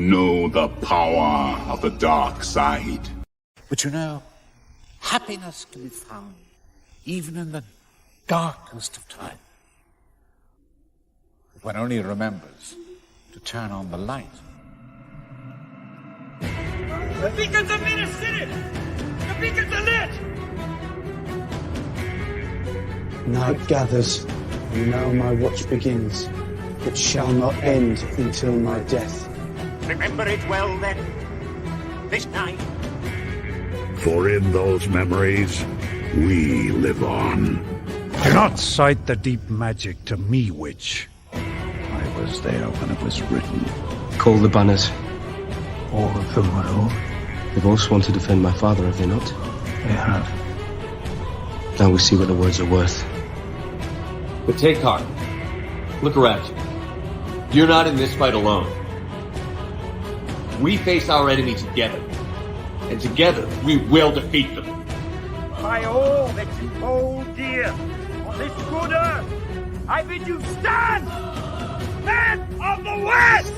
know the power of the dark side. But you know, happiness can be found even in the darkest of time. If one only remembers to turn on the light. The beacons are in the city! The beacons are lit! Night gathers, and now my watch begins. It shall not end until my death. Remember it well, then, this night. For in those memories, we live on. Do not cite the deep magic to me, witch. I was there when it was written. Call the banners. All of them, my lord. They've all sworn to defend my father, have they not? They have. Now we see what the words are worth. But take heart. Look around you. You're not in this fight alone. We face our enemy together. And together, we will defeat them. By all that you hold dear on this good earth, I bid you stand! Men of the West!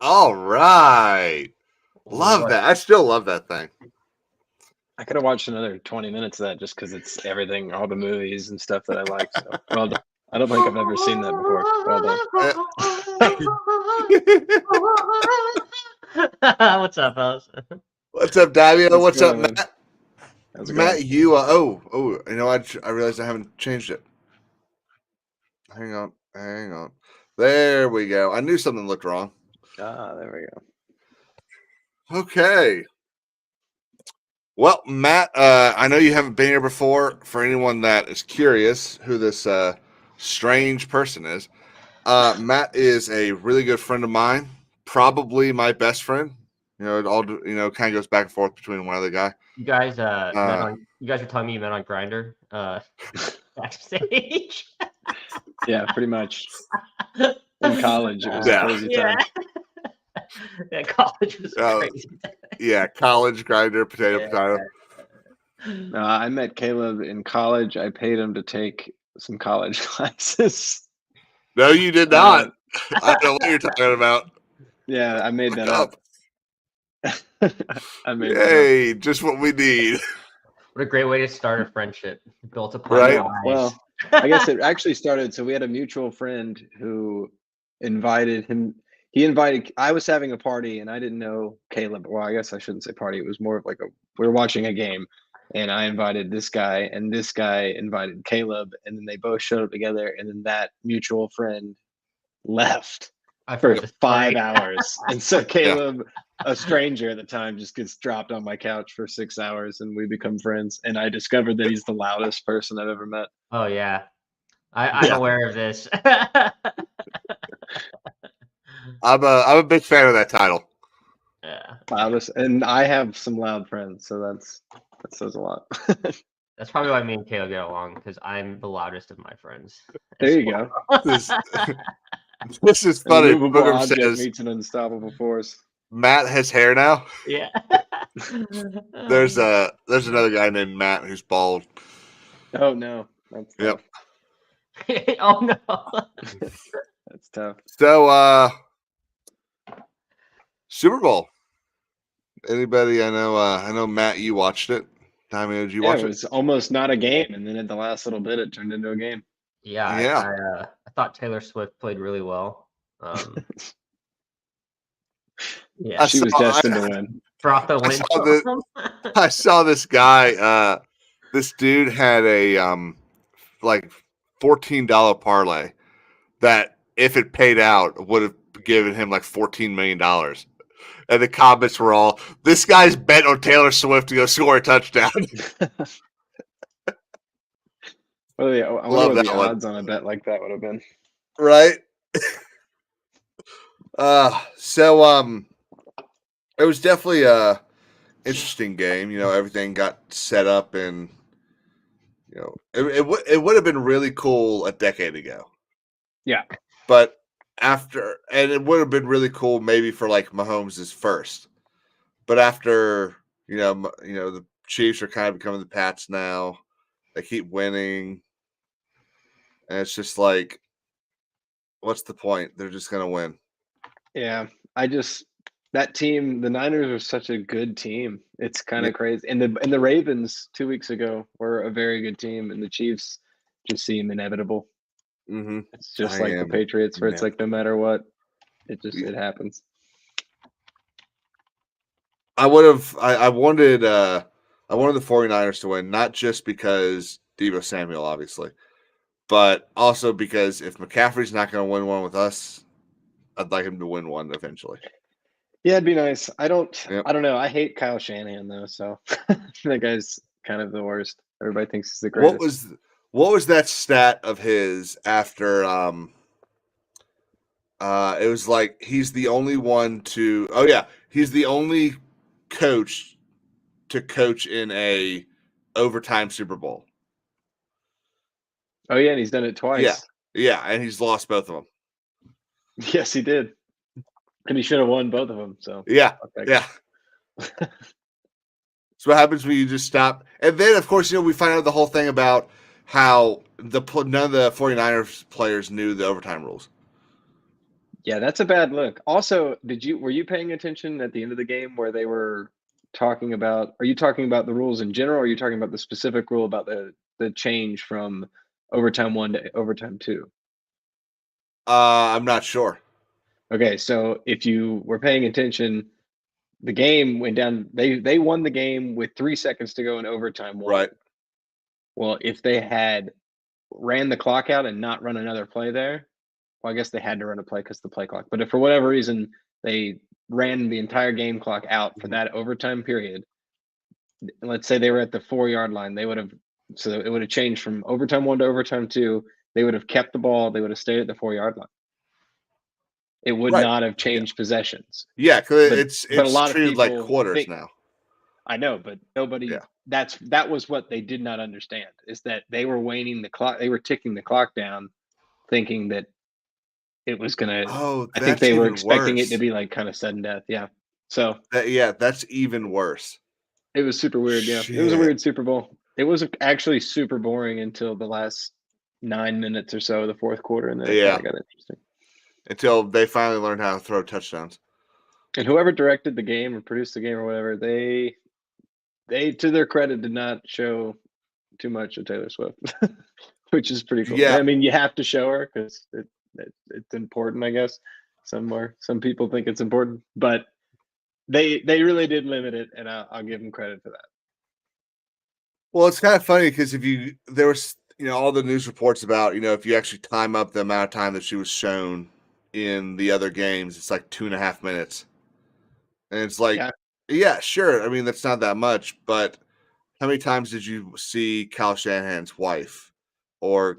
All right. Love that. I still love that thing. I could have watched another 20 minutes of that just because it's everything, all the movies and stuff that I like. So, well done. I don't think I've ever seen that before. Well done. What's up, fellas? What's up, Davio? What's up, going, Matt? How's it Matt, going? you, you know, I realized I haven't changed it. Hang on. There we go. I knew something looked wrong. Ah, there we go. Okay. Well, Matt, I know you haven't been here before. For anyone that is curious who this strange person is, Matt is a really good friend of mine, probably my best friend. You know, it all kind of goes back and forth between one other guy. You guys, you guys were telling me you met on Grindr backstage. Yeah, pretty much. In college, it was a crazy time. Yeah, college was crazy. Yeah, college grinder, potato. No, I met Caleb in college. I paid him to take some college classes. No, you did not. I don't know what you're talking about. Yeah, I made that up. I made that up. Just what we need. What a great way to start a friendship. Built upon right? Well, I guess it actually started. So we had a mutual friend who invited him. I was having a party and I didn't know Caleb. Well, I guess I shouldn't say party. It was more of like we were watching a game and I invited this guy and this guy invited Caleb and then they both showed up together and then that mutual friend left for 5 hours. And so Caleb, a stranger at the time, just gets dropped on my couch for 6 hours and we become friends. And I discovered that he's the loudest person I've ever met. Oh, yeah. I'm aware of this. I'm a big fan of that title. Yeah. Loudest, and I have some loud friends, so that says a lot. That's probably why me and Caleb get along, because I'm the loudest of my friends. There you go. This is funny. Booger says meets an unstoppable force. Matt has hair now. Yeah. There's another guy named Matt who's bald. Oh no. That's tough. Oh no. That's tough. So Super Bowl. Anybody? I know Matt, you watched it. Tommy, did you watch it? It was almost not a game, and then at the last little bit, it turned into a game. Yeah. I thought Taylor Swift played really well. Yeah, she was destined to win. Brought the win. I saw this guy. This dude had a like $14 parlay that if it paid out would have given him like $14 million. And the comments were all, "This guy's bet on Taylor Swift to go score a touchdown." Well, yeah, I wonder what the odds on a bet like that would have been. Right. So it was definitely a interesting game. You know, everything got set up, and you know, it would have been really cool a decade ago. Yeah. But and it would have been really cool maybe for like Mahomes' first, but after the Chiefs are kind of becoming the Pats now. They keep winning, and it's just like, what's the point? They're just gonna win. Yeah, that team, the Niners are such a good team. It's kind Yeah. of crazy. And the Ravens 2 weeks ago were a very good team, and the Chiefs just seem inevitable. Mm-hmm. It's just like the Patriots, where it's like no matter what, it happens. I wanted the 49ers to win, not just because Deebo Samuel, obviously, but also because if McCaffrey's not going to win one with us, I'd like him to win one eventually. Yeah, it'd be nice. I don't Yep. know. I hate Kyle Shanahan though, so that guy's kind of the worst. Everybody thinks he's the greatest. What was that stat of his after it was like he's the only one to he's the only coach to coach in a overtime Super Bowl. Oh yeah, and he's done it twice. Yeah, and he's lost both of them. Yes, he did. And he should have won both of them. So yeah. So what happens when you just stop? And then, of course, we find out the whole thing about how none of the 49ers players knew the overtime rules. Yeah, that's a bad look. Also, were you paying attention at the end of the game where they were talking about? Are you talking about the rules in general, or are you talking about the specific rule about the change from overtime 1 to overtime 2? I'm not sure. Okay, so if you were paying attention, the game went down. They won the game with 3 seconds to go in overtime 1. Right. Well, if they had ran the clock out and not run another play there, well, I guess they had to run a play because the play clock. But if for whatever reason they ran the entire game clock out for that overtime period, let's say they were at the 4-yard line, it would have changed from overtime 1 to overtime 2. They would have kept the ball. They would have stayed at the 4-yard line. It would not have changed possessions. Yeah, because it's a lot treated of like people quarters now. I know, but nobody. That was what they did not understand, is that they were waning the clock. They were ticking the clock down, thinking that it was gonna. Oh, I think they were expecting worse. it to be like kind of sudden death. Yeah. So that's even worse. It was super weird. Yeah, it was a weird Super Bowl. It was actually super boring until the last 9 minutes or so of the fourth quarter, and then it kind of got interesting. Until they finally learned how to throw touchdowns. And whoever directed the game or produced the game or whatever, they to their credit did not show too much of Taylor Swift, which is pretty cool. Yeah. I mean, you have to show her because it's important, I guess. Somewhere, some people think it's important, but they really did limit it, and I'll give them credit for that. Well, it's kind of funny because there was all the news reports about if you actually time up the amount of time that she was shown in the other games, it's like 2.5 minutes, and it's like, yeah, sure. I mean, that's not that much, but how many times did you see Kyle Shanahan's wife or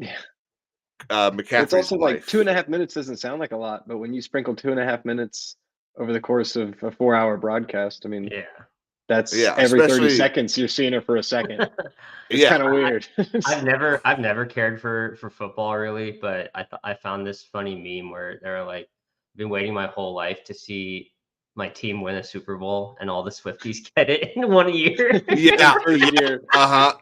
McCaffrey's It's also wife? like 2.5 minutes doesn't sound like a lot, but when you sprinkle 2.5 minutes over the course of a 4-hour broadcast, I mean, that's every 30 seconds you're seeing her for a second. It's kind of weird. I've never cared for football really, but I found this funny meme where they're like, been waiting my whole life to see my team win a Super Bowl, and all the Swifties get it in 1 year. Year. Uh-huh.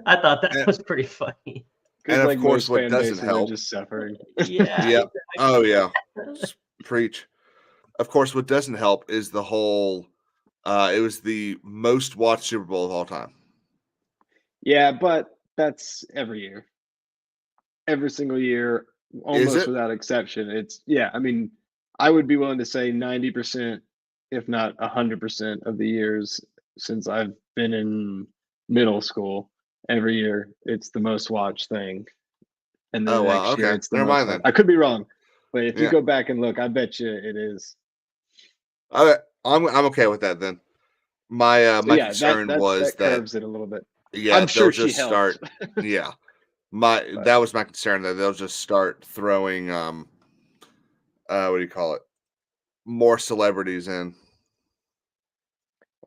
I thought that was pretty funny. And of course, what doesn't help, just suffering. Yeah. Exactly. Oh yeah. Preach. Of course, what doesn't help is the whole. It was the most watched Super Bowl of all time. Yeah, but that's every year. Every single year, almost without exception. I mean, I would be willing to say 90%, if not 100% of the years since I've been in middle school, every year it's the most watched thing. And then next year it's the Never most mind then. I could be wrong, but if you go back and look, I bet you it is. I'm okay with that then. My concern was that curves it a little bit. Yeah, I'm sure just she helped. Yeah. That was my concern, that they'll just start throwing what do you call it? More celebrities in.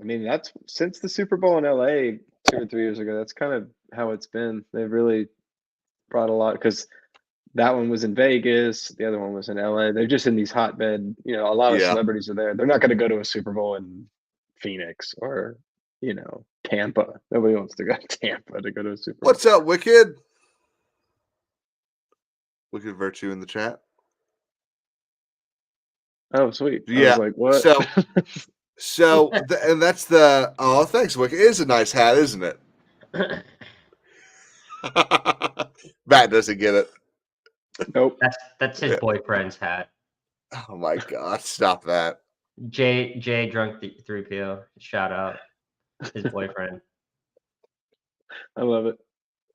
I mean, that's since the Super Bowl in LA 2 or 3 years ago. That's kind of how it's been. They've really brought a lot, because that one was in Vegas. The other one was in LA. They're just in these hotbed. You know, a lot of Yeah. celebrities are there. They're not going to go to a Super Bowl in Phoenix or Tampa. Nobody wants to go to Tampa to go to a Super Bowl. What's up, Wicked? Wicked Virtue in the chat. Oh, sweet. I Yeah. was like, what? And that's the. Oh, thanks, Wicked. It is a nice hat, isn't it? Matt doesn't get it. Nope. That's his boyfriend's hat. Oh my God! Stop that. Jay Drunk 3PO. Shout out his boyfriend. I love it.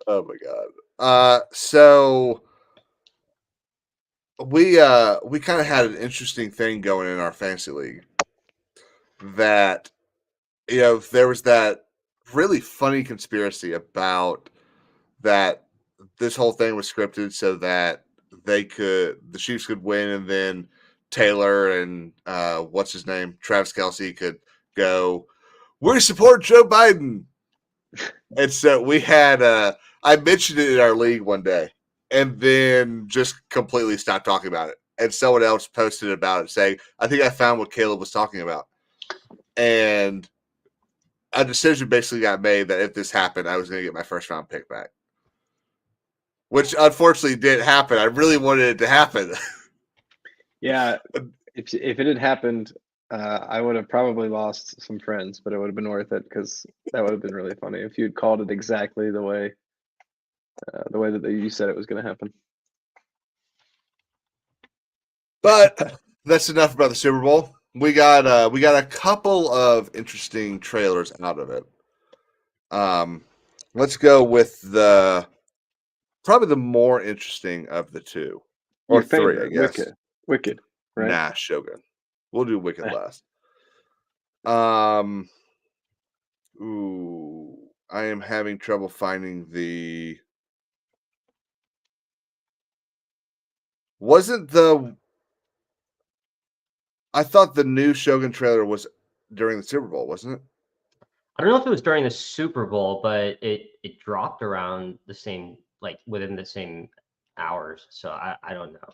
Oh my God. So we kind of had an interesting thing going in our fantasy league. That there was that really funny conspiracy about that this whole thing was scripted so that the Chiefs could win, and then Taylor and what's his name, Travis Kelce could go, we support Joe Biden. And so we had I mentioned it in our league one day and then just completely stopped talking about it. And someone else posted about it saying, I think I found what Caleb was talking about. And a decision basically got made that if this happened, I was going to get my first round pick back. Which unfortunately didn't happen. I really wanted it to happen. Yeah, if it had happened, I would have probably lost some friends, but it would have been worth it because that would have been really funny if you had called it exactly the way that you said it was going to happen. But that's enough about the Super Bowl. We got a couple of interesting trailers out of it. Let's go with probably the more interesting of the two. Or Your favorite, three, I guess. Wicked, right? Nah, Shogun. We'll do Wicked last. Ooh, I am having trouble finding the. I thought the new Shogun trailer was during the Super Bowl, wasn't it? I don't know if it was during the Super Bowl, but it dropped around the same, like within the same hours. So I don't know.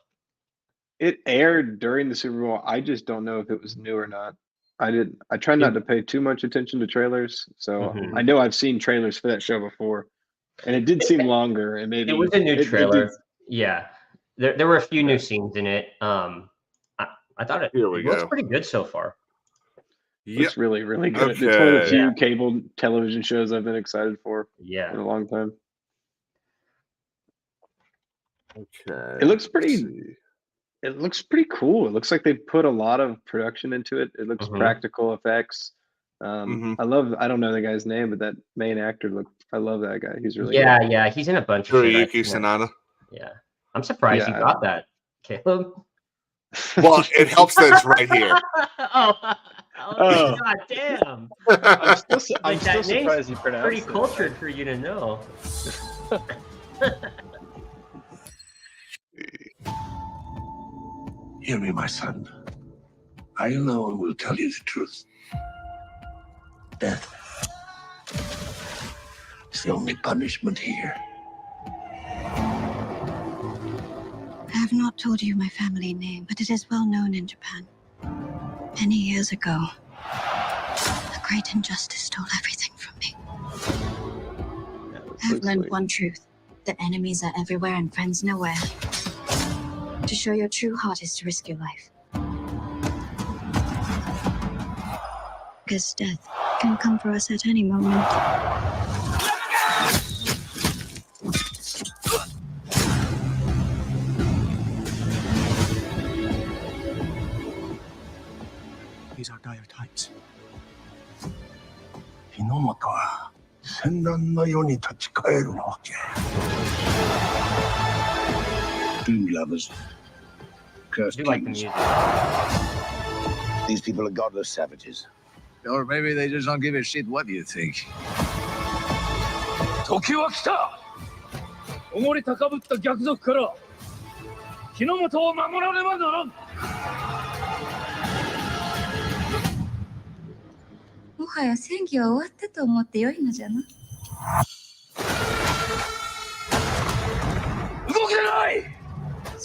It aired during the Super Bowl. I just don't know if it was new or not. I try not to pay too much attention to trailers, so I know I've seen trailers for that show before, and it did seem longer. And maybe it was a new trailer. Yeah, there were a few new scenes in it. I thought it looks pretty good so far. It's really, really good. Okay. It's one of the few cable television shows I've been excited for in a long time. Okay. It looks pretty cool. It looks like they put a lot of production into it. It looks practical effects. I don't know the guy's name, but that main actor I love that guy. He's really good. Yeah, he's in a bunch of Hiroyuki shit. Sanada. Yeah. I'm surprised you got that, Caleb. Well, it helps that it's right here. Oh, God damn. I'm still surprised you pronounced pretty it. cultured for you to know. Hear me, my son. I alone will tell you the truth. Death is the only punishment here. I have not told you my family name, but it is well known in Japan. Many years ago, a great injustice stole everything from me. I have learned one truth, that enemies are everywhere and friends nowhere. To show your true heart is to risk your life. Because death can come for us at any moment. These are dire times. Hinomotoは戦乱の世に立ち返るわけ。Doom lovers. Cursed I do like the kings. music. These people are godless savages. Or maybe they just don't give a shit what you think. 時は来た。おり高ぶった逆賊から日の本を守らねばならん。もはや戦議は終わったと思ってよいのじゃな。動けない。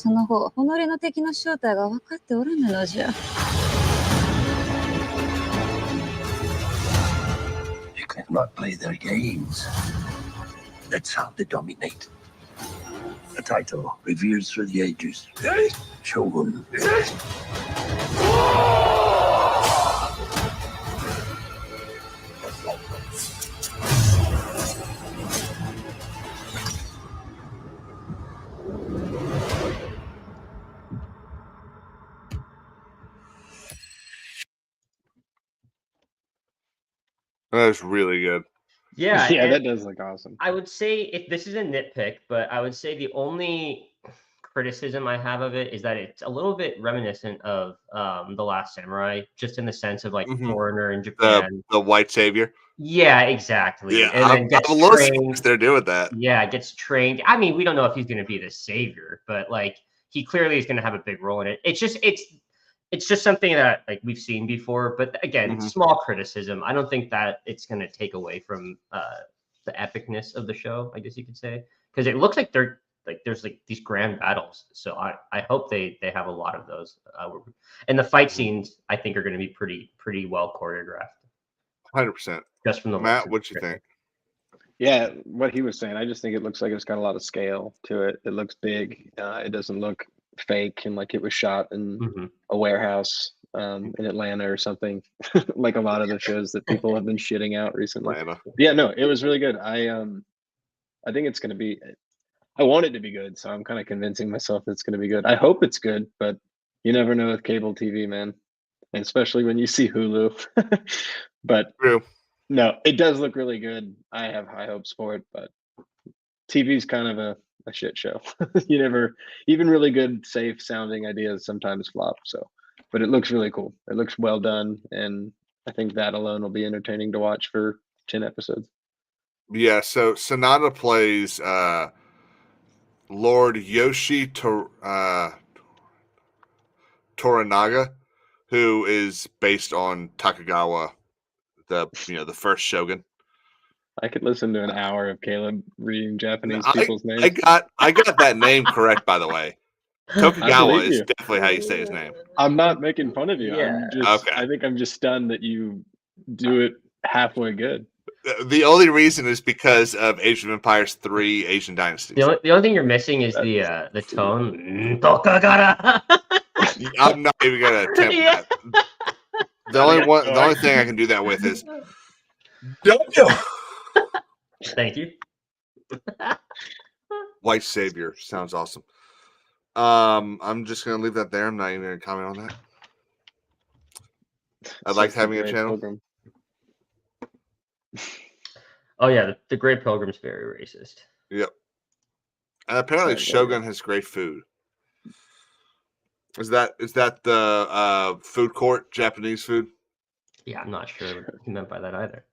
その方、己の敵の正体が分かっておらぬのじゃ。You cannot play their games. That's how they dominate. A title revered through the ages. Shogun. That was really good. Yeah, Yeah, and that does look awesome. I would say if this is a nitpick, but I would say the only criticism I have of it is that it's a little bit reminiscent of The Last Samurai, just in the sense of like Mhm. foreigner in Japan. The white savior. Yeah, exactly. Yeah, And then gets I'm a little trained. surprised they're doing that. Yeah, gets trained. I mean, we don't know if he's going to be the savior, but like he clearly is going to have a big role in it. It's just something that like we've seen before. But again, Mhm. small criticism. I don't think that it's going to take away from the epicness of the show, I guess you could say, because it looks like there's like these grand battles. So I hope they have a lot of those. And the fight scenes I think are going to be pretty well choreographed. 100%. Just from the Matt, what you think? Yeah, what he was saying, I just think it looks like it's got a lot of scale to it. It looks big. It doesn't look fake and like it was shot in a warehouse in Atlanta or something, like a lot of the shows that people have been shitting out recently. Atlanta. Yeah, no, it was really good. I think it's going to be. I want it to be good, so I'm kind of convincing myself it's going to be good. I hope it's good, but you never know with cable TV, man, and especially when you see Hulu. But True. no, it does look really good. I have high hopes for it, but TV's kind of a shit show. You never, even really good, safe sounding ideas sometimes flop. So, but it looks really cool. It looks well done, and I think that alone will be entertaining to watch for 10 episodes. Yeah, so Sonata plays Lord Yoshi Toranaga, who is based on Takagawa, the first shogun. I could listen to an hour of Caleb reading Japanese I people's names. I got that name correct, by the way. I Tokugawa believe is you. definitely how you say his name. I'm not making fun of you. I'm just. Okay. I think I'm just stunned that you do it halfway good. The only reason is because of Age of Empires 3 Asian Dynasties. The only thing you're missing is the tone. Tokagara. I'm not even gonna attempt Yeah. that. The only thing I can do that with is Dojo. Thank you. White Savior sounds awesome. I'm just gonna leave that there. I'm not even gonna comment on that. I like having a channel. Pilgrim. Oh yeah, the Great Pilgrim's very racist. Yep. And apparently Sorry, Shogun has great food. Is that the food court Japanese food? Yeah, I'm not sure what you meant by that either.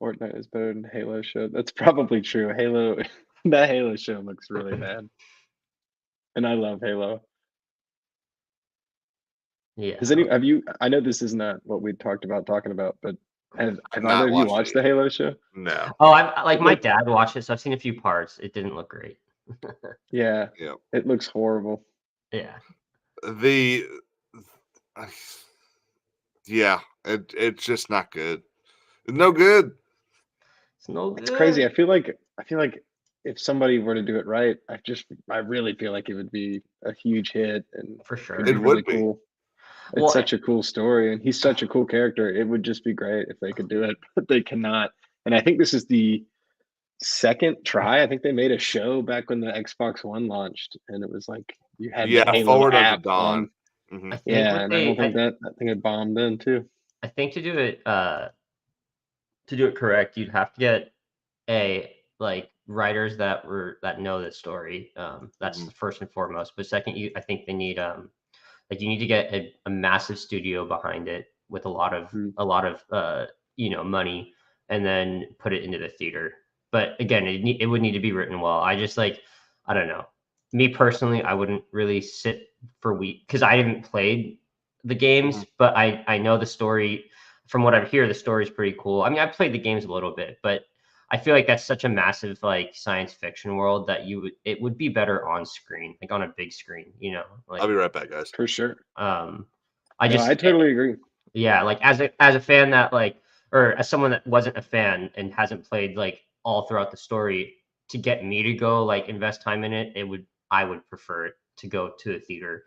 Fortnite is better than Halo show. That's probably true. Halo, that Halo show looks really bad, and I love Halo. Yeah. Have you? I know this is not what we talked about talking about, but have not either of you watched watched it the Halo show? No. Oh, I like my dad watched it, so I've seen a few parts. It didn't look great. Yeah, Yep. it looks horrible. Yeah. It's just not good. It's no good. It's no good. It's crazy. I feel like if somebody were to do it right, I really feel like it would be a huge hit and For sure. it'd be It really would be. cool. It's Well, such a cool story, and he's such a cool character. It would just be great if they could do it, but they cannot. And I think this is the second try. I think they made a show back when the Xbox One launched, and it was like you had the Halo Forward app of the Dawn. on. Mhm. I think Yeah, what and I don't think they, that I think it bombed then too. I think to do it correct, you'd have to get writers that know the story. That's first and foremost. But second, I think they need you need to get a massive studio behind it with a lot of money, and then put it into the theater. But again, it would need to be written well. I don't know. Me personally, I wouldn't really sit for weeks because I haven't played the games, but I know the story. From what I hear, the story is pretty cool. I mean, I've played the games a little bit, but I feel like that's such a massive like science fiction world that it would be better on screen, like on a big screen, you know. Like I'll be right back, guys. For sure. I totally agree. Yeah, like as a fan that like, or as someone that wasn't a fan and hasn't played like all throughout the story, to get me to go like invest time in it, I would prefer it to go to a theater.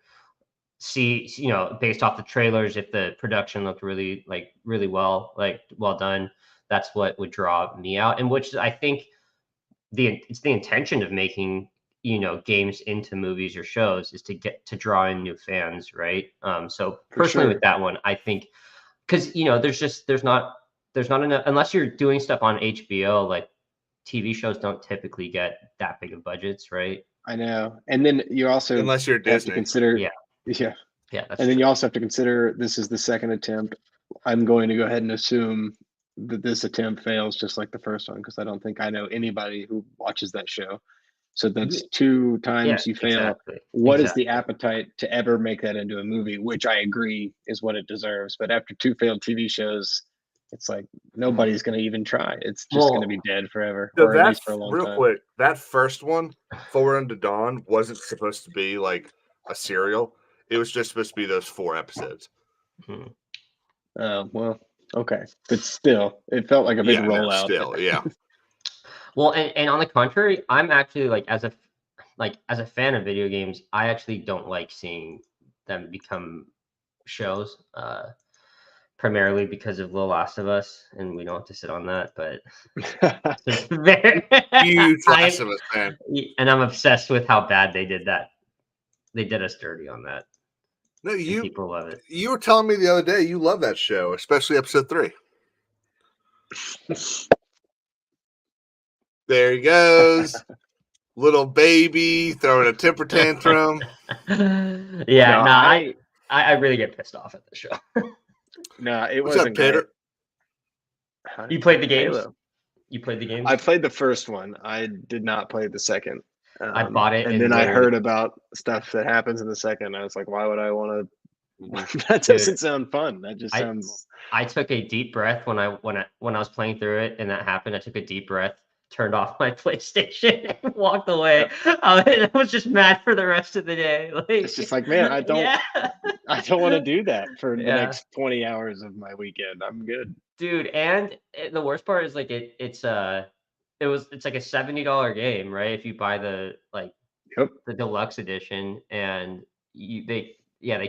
See, you know, based off the trailers, if the production looked really well done, that's what would draw me out. And which I think it's the intention of making, you know, games into movies or shows is to get to draw in new fans, right? So personally with that one, I think, because you know, there's not enough, unless you're doing stuff on HBO, like TV shows don't typically get that big of budgets, right? I know. And then you also Unless you're have Disney. to consider, Yeah. And then you also have to consider this is the second attempt. I'm going to go ahead and assume that this attempt fails just like the first one, because I don't think I know anybody who watches that show. So that's 2 times you fail. Exactly. What is the appetite to ever make that into a movie? Which I agree is what it deserves. But after 2 failed TV shows, it's like nobody's going to even try. It's just going to be dead forever, So or at least for a long real time. quick, that first one, Forward Unto Dawn, wasn't supposed to be like a serial. It was just supposed to be those 4 episodes. Well, okay, but still, it felt like a big rollout. Still, yeah. Well, and on the contrary, I'm actually like as a fan of video games, I actually don't like seeing them become shows. Primarily because of The Last of Us, and we don't have to sit on that, but huge Last of Us fan. And I'm obsessed with how bad they did that. They did us dirty on that. No, people love it. You were telling me the other day you love that show, especially episode 3. There he goes. Little baby throwing a temper tantrum. I really get pissed off at the show. No, it What's wasn't up, Peter? great. You played the games? Halo. You played the games? I played the first one. I did not play the second. I bought it, and then I heard about stuff that happens in the second. I was like, why would I want to? That doesn't sound fun. That just sounds. I took a deep breath when I was playing through it, and that happened. I took a deep breath, turned off my PlayStation, and walked away. I was just mad for the rest of the day. Like, it's just like, man, I don't want to do that for the next 20 hours of my weekend. I'm good, dude. And the worst part is like it's like a $70 game, right? If you buy the the deluxe edition, and they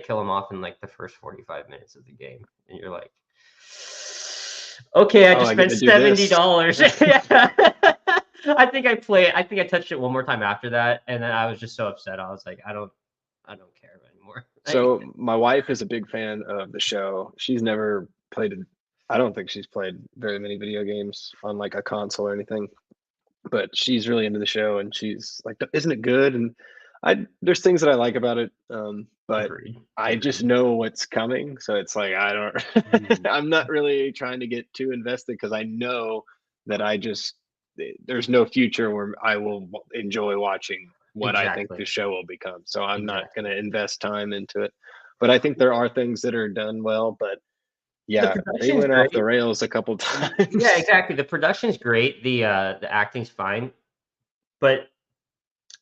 kill him off in like the first 45 minutes of the game, and you're like, okay, I just spent $70. I think I touched it one more time after that, and then I was just so upset. I was like, I don't care anymore. So my wife is a big fan of the show. She's never played I don't think she's played very many video games on like a console or anything, but she's really into the show, and she's like, isn't it good? And there's things that I like about it, but I just know what's coming. So it's like, I don't, I'm not really trying to get too invested, because I know that there's no future where I will enjoy watching what I think the show will become. So I'm not going to invest time into it, but I think there are things that are done well, but yeah, they went off the rails a couple times. Yeah, exactly. The production's great. The acting's fine, but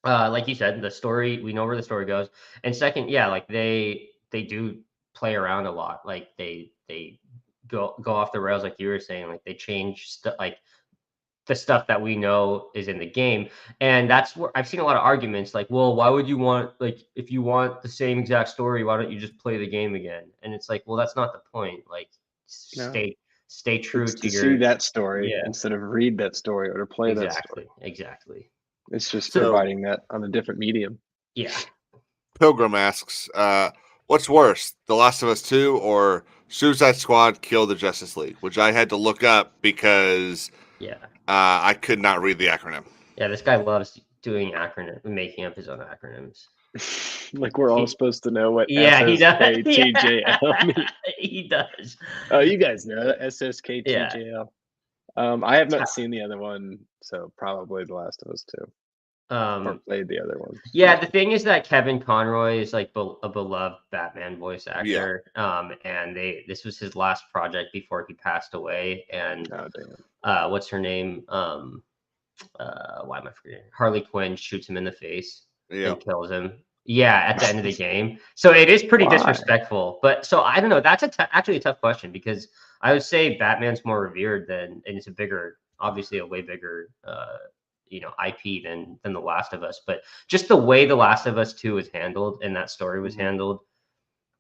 like you said, the story, we know where the story goes. And second, like they do play around a lot. Like they go off the rails, like you were saying. Like they change like the stuff that we know is in the game. And that's where I've seen a lot of arguments like, well, why would you want, like, if you want the same exact story, why don't you just play the game again? And it's like, well, that's not the point. Like, stay true to your see that story instead of read that story or to play that story. Exactly. It's just providing that on a different medium. Yeah. Pilgrim asks, what's worse, The Last of Us 2 or Suicide Squad Kill the Justice League? Which I had to look up because I could not read the acronym. Yeah, this guy loves doing making up his own acronyms. Like we're all supposed to know what he does. SSKTJL means. He does. Oh, you guys know that SSKTJL. I have not seen the other one, so probably The Last of Us 2. Or played the other ones. Yeah, the thing is that Kevin Conroy is like a beloved Batman voice actor. And this was his last project before he passed away. And what's her name? Why am I forgetting? Harley Quinn shoots him in the face and kills him. Yeah, at the end of the game. So it is pretty disrespectful. But so I don't know. That's actually a tough question because I would say Batman's more revered and it's obviously a way bigger IP than The Last of Us. But just the way The Last of Us 2 was handled and that story was handled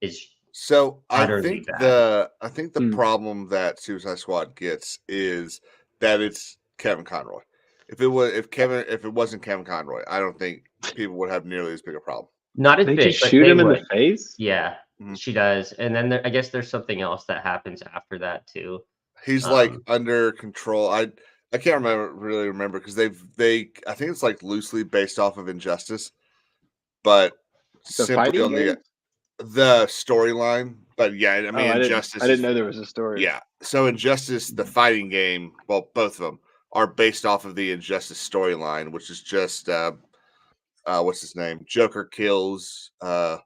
is so I think bad. the problem that Suicide Squad gets is that it's Kevin Conroy. If it wasn't Kevin Conroy, I don't think people would have nearly as big a problem. Not as big, just but shoot him in would. the face. Yeah, she does, and then I guess there's something else that happens after that too. He's like under control. I can't really remember because I think it's like loosely based off of Injustice, but simply on the storyline. But yeah, I mean, Injustice. I didn't know there was a story. Yeah, so Injustice, the fighting game. Well, both of them are based off of the Injustice storyline, which is just what's his name? Joker kills. Oh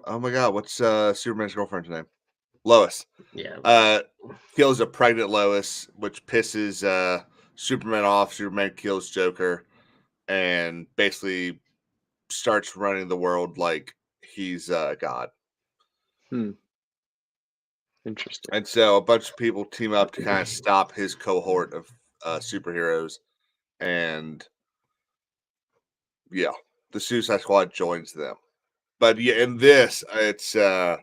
my God, what's Superman's girlfriend's name? Lois. Yeah. Kills a pregnant Lois, which pisses Superman off. Superman kills Joker and basically starts running the world like he's God. Interesting. And so a bunch of people team up to kind of stop his cohort of superheroes. And yeah, the Suicide Squad joins them. But yeah, in this, it's a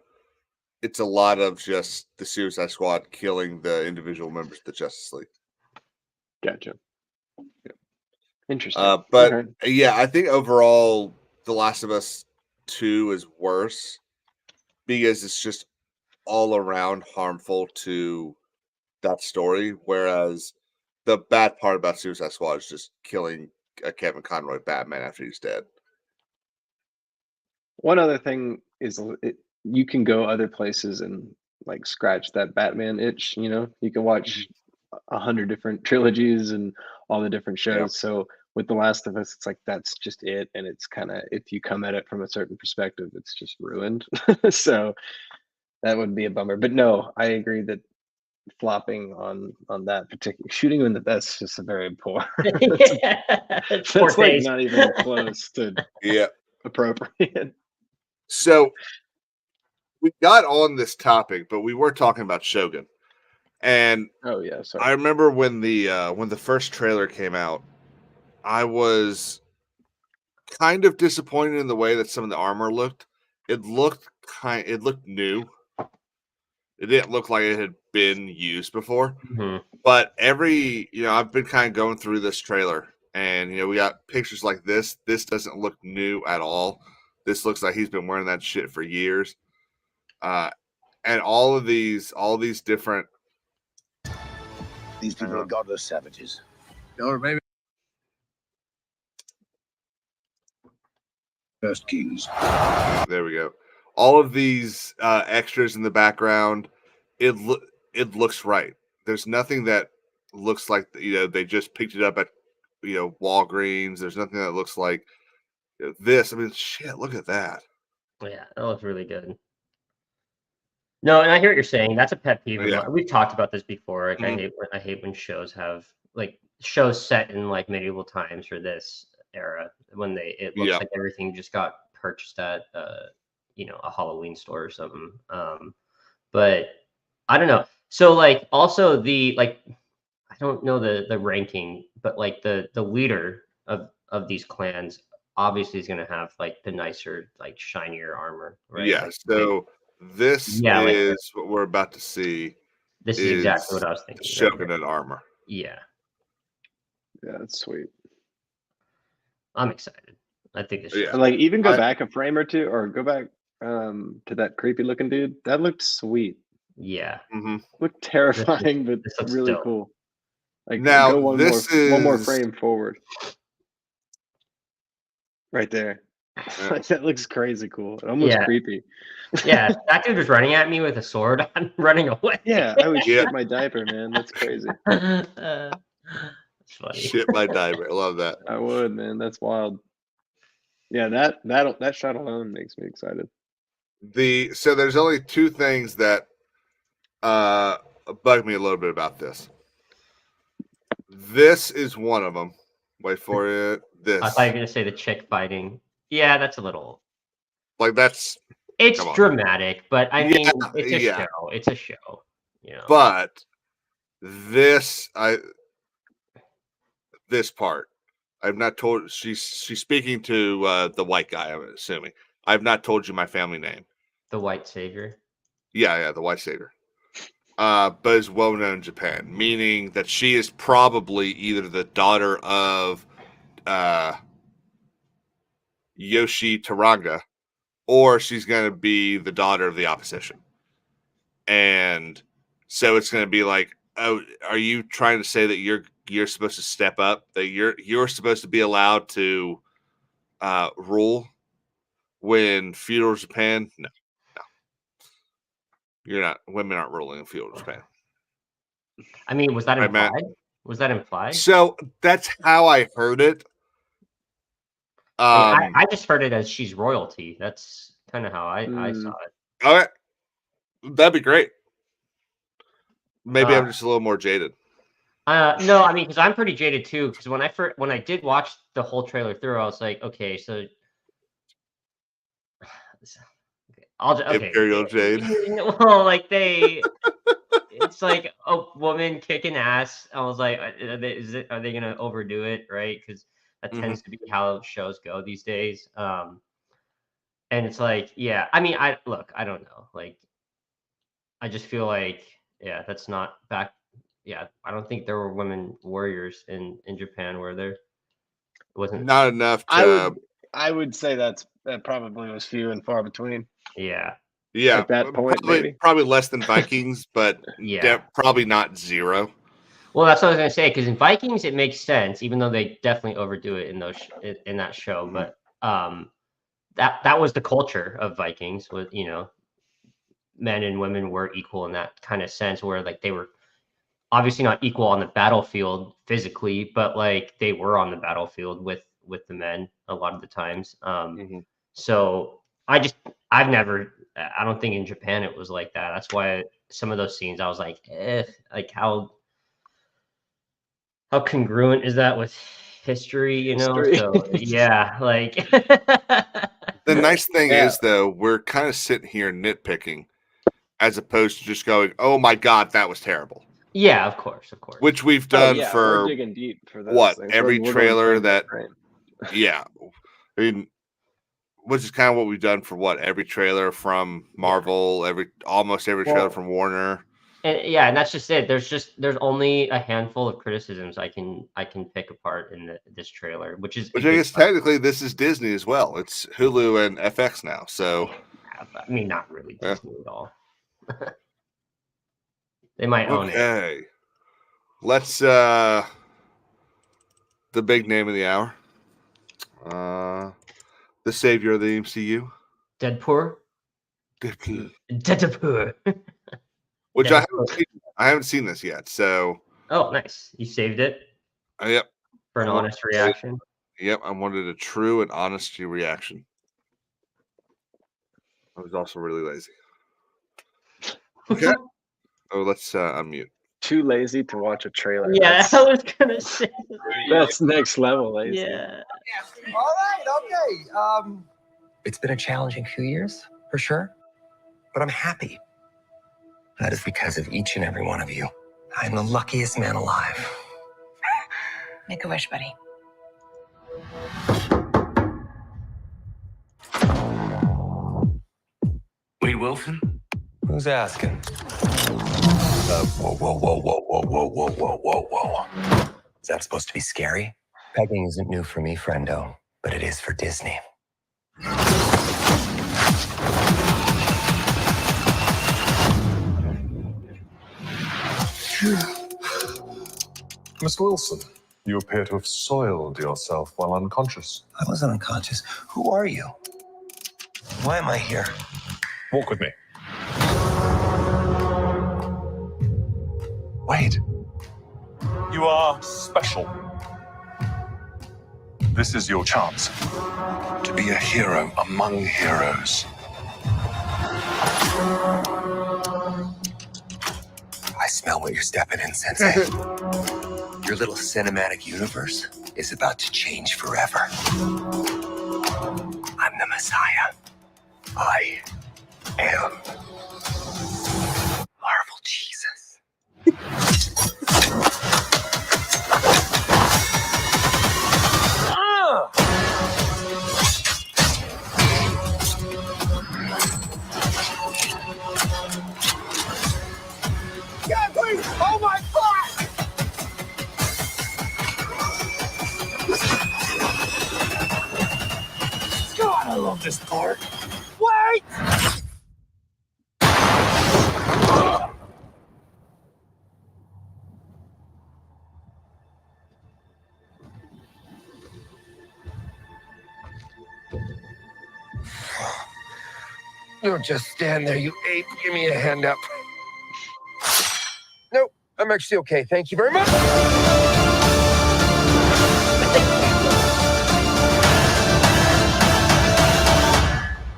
lot of just the Suicide Squad killing the individual members of the Justice League. Gotcha. Yeah. Interesting. But yeah, I think overall, The Last of Us 2 is worse because it's just all around harmful to that story. Whereas the bad part about Suicide Squad is just killing a Kevin Conroy Batman after he's dead. One other thing is you can go other places and like scratch that Batman itch. You can watch 100 different trilogies and all the different shows. Yeah. So with The Last of Us, it's like that's just it, and it's kind of, if you come at it from a certain perspective, it's just ruined. So that would be a bummer. But no, I agree that flopping on that particular shooting him in that's just a very poor. That's like not even close to appropriate. So we got on this topic, but we were talking about Shogun. And I remember when the first trailer came out, I was kind of disappointed in the way that some of the armor looked. It looked new. It didn't look like it had been used before. But I've been kind of going through this trailer, and we got pictures like this. This doesn't look new at all. This looks like he's been wearing that shit for years. And all these different. These people are godless savages. Or maybe first kings. There we go. All of these extras in the background, it looks right. There's nothing that looks like they just picked it up at Walgreens. There's nothing that looks like this. I mean, shit, look at that. Yeah, that looks really good. No, and I hear what you're saying. That's a pet peeve. Yeah. We've talked about this before. Like, I hate when shows have like shows set in like medieval times or this era when it looks like everything just got purchased at a Halloween store or something. But I don't know. So like also I don't know the ranking, but like the leader of these clans obviously is going to have like the nicer, like shinier armor, right? Yeah. So this is what we're about to see. This is exactly what I was thinking. Shogun armor. Yeah. Yeah, that's sweet. I'm excited. I think this. Yeah. Like even go back a frame or two, or go back to that creepy looking dude. That looked sweet. Yeah. Looked terrifying, but really dope. cool. Like now go one more frame forward. Right there. That looks crazy cool. Almost creepy. Yeah, that dude was running at me with a sword. I'm running away. Yeah, I would shit my diaper, man. That's crazy. It's funny. Shit my diaper. I love that. I would, man. That's wild. Yeah, that shot alone makes me excited. So there's only two things that bug me a little bit about this. This is one of them. Wait for it. This. I thought you were gonna say the chick fighting. Yeah, that's a little. Like that's. It's dramatic, but I mean, it's a yeah. show. It's a show. You know. But this part, I've not told. She's speaking to the white guy. I'm assuming. I've not told you my family name. The white savior. Yeah, the white savior. But is well known in Japan, meaning that she is probably either the daughter of Yoshi Taranga, or she's going to be the daughter of the opposition. And so it's going to be like, oh, are you trying to say that you're supposed to step up, that you're supposed to be allowed to rule when feudal Japan? No. You're not. Women aren't ruling in feudal Japan. I mean, was that implied? Was that implied? So that's how I heard it. I just heard it as she's royalty. That's kind of how I saw it. Okay, that'd be great. Maybe I'm just a little more jaded. No, I mean, because I'm pretty jaded too. Because when I did watch the whole trailer through, I was like, okay, so Imperial Jade. Well, like it's like a woman kicking ass. I was like, are they gonna overdo it, right? Because that tends to be how shows go these days. And it's like, yeah, I mean, I don't know. Like, I just feel like, yeah, that's not back. Yeah, I don't think there were women warriors in Japan, were there? It wasn't not enough. To, I would say that probably was few and far between. Yeah. At that point, probably less than Vikings, but yeah, probably not zero. Well, that's what I was gonna say. Because in Vikings, it makes sense, even though they definitely overdo it in that show. But that was the culture of Vikings. With men and women were equal in that kind of sense, where like they were obviously not equal on the battlefield physically, but like they were on the battlefield with the men a lot of the times. So I don't think in Japan it was like that. That's why some of those scenes I was like, like how congruent is that with history, So yeah, like the nice thing is though, we're kind of sitting here nitpicking as opposed to just going, oh my God, that was terrible. Yeah, of course. Which we've done for we're digging deep for what things. every trailer that right. Yeah. I mean, which is kind of what we've done for every trailer from Marvel, almost every trailer from Warner. And that's just it. There's only a handful of criticisms I can pick apart in this trailer, which I guess technically this is Disney as well. It's Hulu and FX now, so I mean, not really Disney at all. They might own it. Okay, let's the big name of the hour. The savior of the MCU. Deadpool. Which I haven't seen this yet. So. Oh, nice! You saved it. Yep. For an honest reaction. Yep, I wanted a true and honest reaction. I was also really lazy. Okay. Oh, let's unmute. Too lazy to watch a trailer. Yeah, I was gonna say. That's next level lazy. Yeah. All right. Okay. It's been a challenging few years, for sure, but I'm happy. That is because of each and every one of you. I'm the luckiest man alive. Make a wish, buddy. Wade Wilson? Who's asking? Whoa. Is that supposed to be scary? Pegging isn't new for me, friendo, but it is for Disney. Mr. Wilson, you appear to have soiled yourself while unconscious. I wasn't unconscious. Who are you? Why am I here? Walk with me. Wait. You are special. This is your chance to be a hero among heroes. I smell what you're stepping in, Sensei. Your little cinematic universe is about to change forever. I'm the Messiah. I am Marvel Jesus. Yeah, please! Oh my God! God, I love this part. Wait! Don't just stand there, you ape. Give me a hand up. Nope, I'm actually okay. Thank you very much.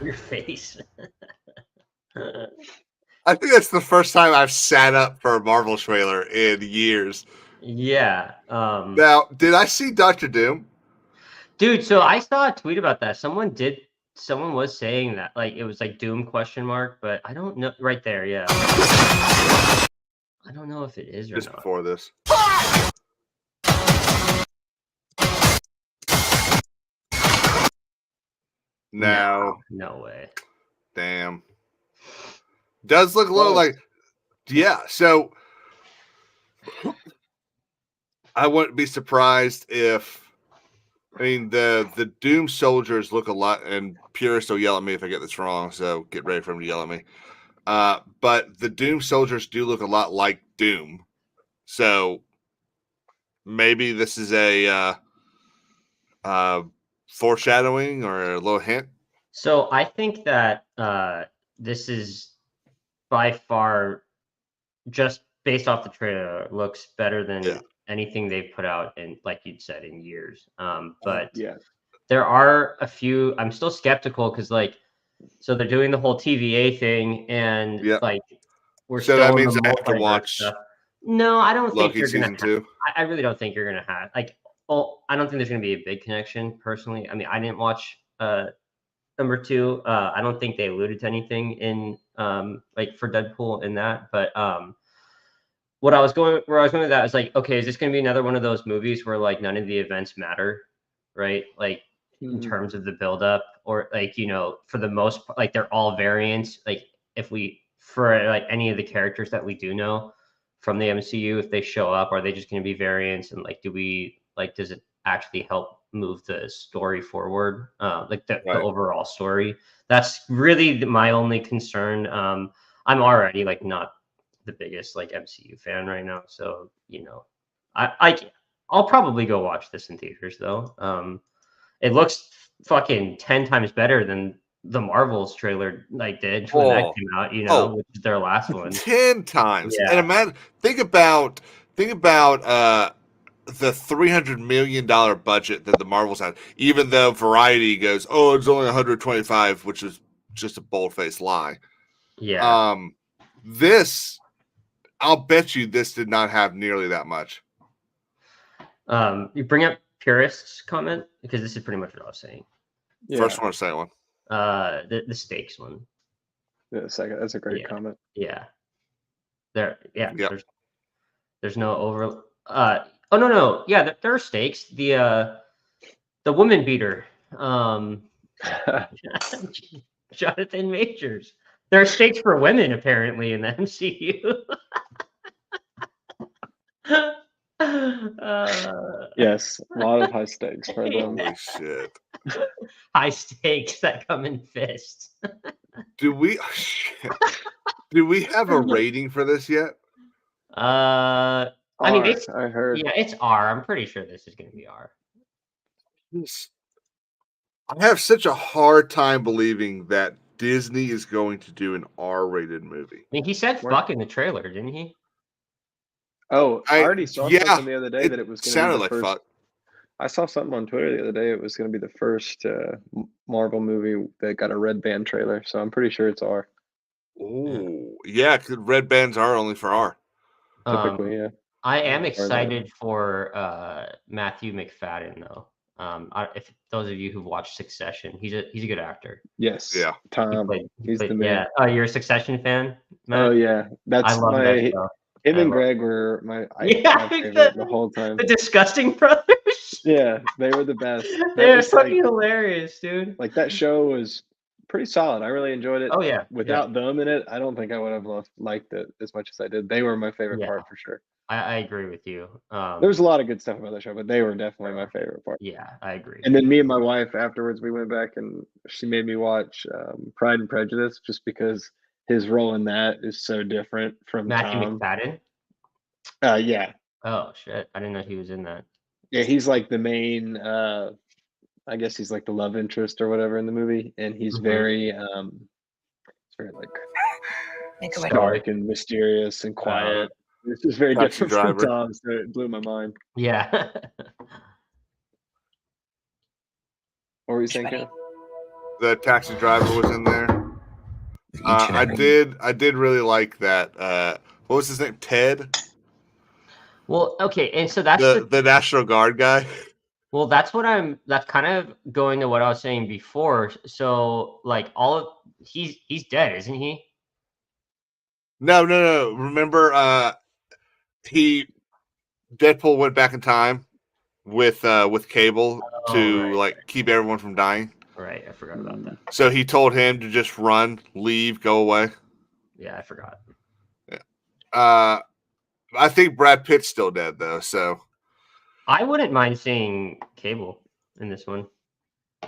Your face. I think that's the first time I've sat up for a Marvel trailer in years. Yeah. Now, did I see Doctor Doom? Dude, so I saw a tweet about that. Someone was saying that, like, it was like Doom question mark, but I don't know. Right there, yeah. I don't know if it is or Just not. before this. No. No way. Damn. Does look a little like, yeah. So I wouldn't be surprised if, I mean, the Doom soldiers look a lot, and purists will yell at me if I get this wrong, so get ready for them to yell at me. But the Doom soldiers do look a lot like Doom. So maybe this is a foreshadowing or a little hint. So I think that this is by far, just based off the trailer, looks better than anything they've put out in, like you'd said, in years. But there are a few. I'm still skeptical because, like, so they're doing the whole TVA thing, and like we're So still that in means the I have to multiverse watch stuff. No, I don't think Loki you're gonna. season 2. I really don't think you're gonna have like. Well, I don't think there's gonna be a big connection personally. I mean, I didn't watch number 2. I don't think they alluded to anything in like for Deadpool in that, but where I was going with that is like, okay, is this going to be another one of those movies where like none of the events matter, right? Like in terms of the buildup, or like, you know, for the most part, like they're all variants. Like if we, for like any of the characters that we do know from the MCU, if they show up, are they just going to be variants? And like, does it actually help move the story forward? Like the overall story. That's really my only concern. I'm already like not the biggest like MCU fan right now, so you know, I'll probably go watch this in theaters though. It looks fucking 10 times better than the Marvels trailer like did when that came out, you know, which is their last one. 10 times. Yeah. And imagine, think about the $300 million budget that the Marvels had, even though Variety goes, oh, it's only 125, which is just a bold-faced lie. Yeah. This, I'll bet you this did not have nearly that much. You bring up purists comment because this is pretty much what I was saying. First one or second one? The stakes one. The second. That's a great comment. Yeah. There's no over. Oh no. Yeah, there are stakes. The woman beater. Jonathan Majors. There are stakes for women apparently in the MCU. Yes, a lot of high stakes for them. Holy shit. High stakes that come in fists. Do we have a rating for this yet? I mean, it's, I heard. Yeah, it's R. I'm pretty sure this is going to be R. I have such a hard time believing that Disney is going to do an R-rated movie. I mean, he said fuck in the trailer, didn't he? Oh, I already saw something the other day that it was going to be sounded the like first. fuck. I saw something on Twitter the other day. It was going to be the first Marvel movie that got a red band trailer. So I'm pretty sure it's R. Oh, yeah, 'cause red bands are only for R. Typically, yeah. I am As far as I know. excited for Matthew McFadden though. If those of you who've watched Succession, he's a good actor. Yes. Yeah. Tom. He's the man. Yeah. Oh, you're a Succession fan, Matt? Oh yeah, I that's love that my. show. Him I and love Greg were my Yeah, favorite the whole time. the Disgusting Brothers. Yeah, they were the best. That They're was fucking hilarious, dude. like that show was pretty solid. I really enjoyed it. Oh yeah. Without them in it, I don't think I would have liked it as much as I did. They were my favorite Yeah. part for sure. I agree with you. There was a lot of good stuff about the show, but they were definitely my favorite part. Yeah, I agree. And then me and my wife afterwards, we went back and she made me watch Pride and Prejudice just because his role in that is so different from Matthew Tom. McFadden. Yeah. Oh shit! I didn't know he was in that. Yeah, he's like the main. I guess he's like the love interest or whatever in the movie, and he's very, like dark and mysterious and quiet. It's just very Taxi different from Driver. Tom, so it blew my mind. Yeah. What were you saying, Ken? The Taxi Driver was in there. I did really like that. What was his name? Ted? Well, okay, and so that's the National Guard guy. Well, that's kind of going to what I was saying before. So like he's dead, isn't he? No. Remember, Deadpool went back in time with Cable to like keep everyone from dying. Right, I forgot about that. So he told him to just run, leave, go away. Yeah, I forgot. Yeah. I think Brad Pitt's still dead though, so I wouldn't mind seeing Cable in this one.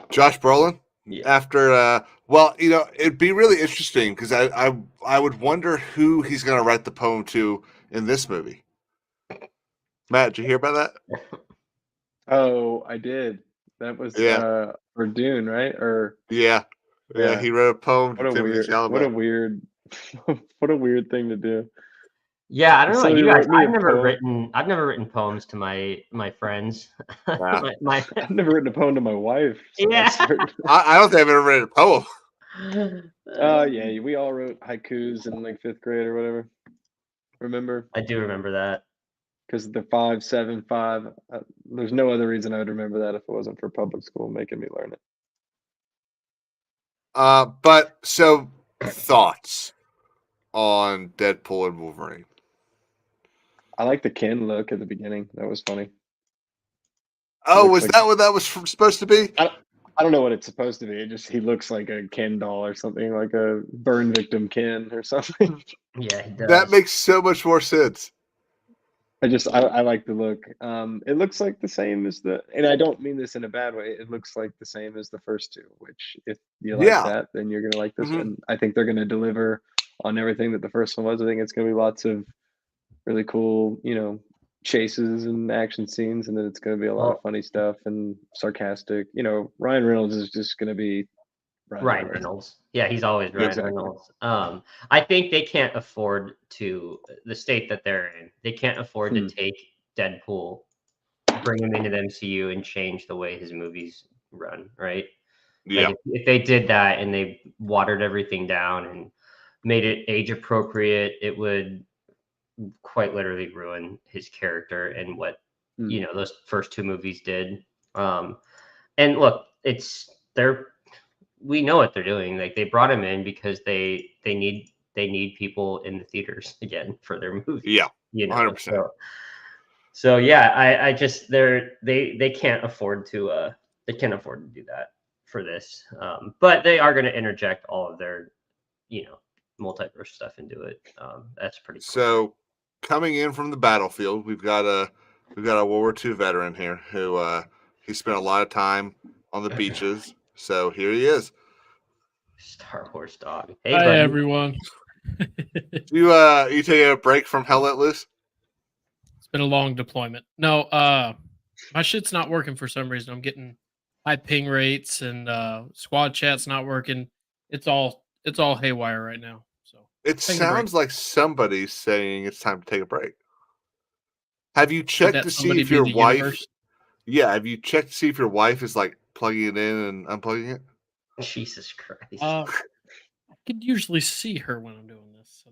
Josh Brolin? Yeah. After well, it'd be really interesting because I would wonder who he's gonna write the poem to in this movie. Matt, did you hear about that? Oh, I did. That was for Dune, right? Or yeah, he wrote a poem to Timothy Chalamet. What a weird thing to do. Yeah, I don't know about So you he guys. wrote me a I've never written poems to my friends. Wow. I've never written a poem to my wife. So Yeah. I don't think I've ever written a poem. Oh yeah, we all wrote haikus in like 5th grade or whatever. Remember? I do remember that. Because the 5, 7, 5. There's no other reason I would remember that if it wasn't for public school making me learn it. But so thoughts on Deadpool and Wolverine. I like the Ken look at the beginning. That was funny. Oh, was that what that was supposed to be? I don't know what it's supposed to be. He looks like a Ken doll or something, like a burn victim Ken or something. Yeah, he does. That makes so much more sense. I like the look. It looks like the same as and I don't mean this in a bad way. It looks like the same as the first two, which if you like that, then you're gonna like this one. I think they're gonna deliver on everything that the first one was. I think it's gonna be lots of really cool, chases and action scenes, and then it's gonna be a lot of funny stuff and sarcastic. Ryan Reynolds is just gonna be Ryan Reynolds. Yeah, he's always Ryan Reynolds. I think they can't afford to the state that they're in. They can't afford to take Deadpool, bring him into the MCU, and change the way his movies run. Right? Yeah. Like if they did that and they watered everything down and made it age appropriate, it would quite literally ruin his character and what those first two movies did. And look, we know what they're doing. Like they brought him in because they need people in the theaters again for their movie. Yeah, 100%. So yeah, I just they can't afford to do that for this. But they are going to interject all of their multiverse stuff into it. That's pretty cool. So coming in from the battlefield, we've got a World War II veteran here who he spent a lot of time on the beaches. So here he is. Star Wars dog. Hey, hi buddy. everyone. You taking a break from Hell Let Loose? It's been a long deployment. No, my shit's not working for some reason. I'm getting high ping rates and squad chat's not working. It's all haywire right now. So it sounds like somebody's saying it's time to take a break. Have you checked that to see somebody if be your the wife? universe? Yeah, have you checked to see if your wife is like plugging it in and unplugging it? Jesus Christ. I could usually see her when I'm doing this, so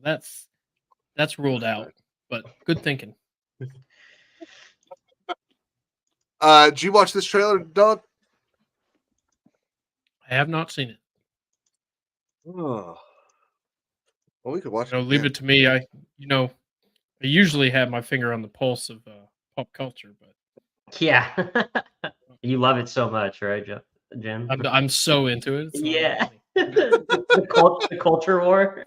that's ruled out. But good thinking. Did you watch this trailer, Doug? I have not seen it. Oh. Well, we could watch You know, it leave again. it to me. I usually have my finger on the pulse of pop culture, but Yeah. You love it so much, right, Jim? I'm so into it. It's not even Yeah. funny. The culture war.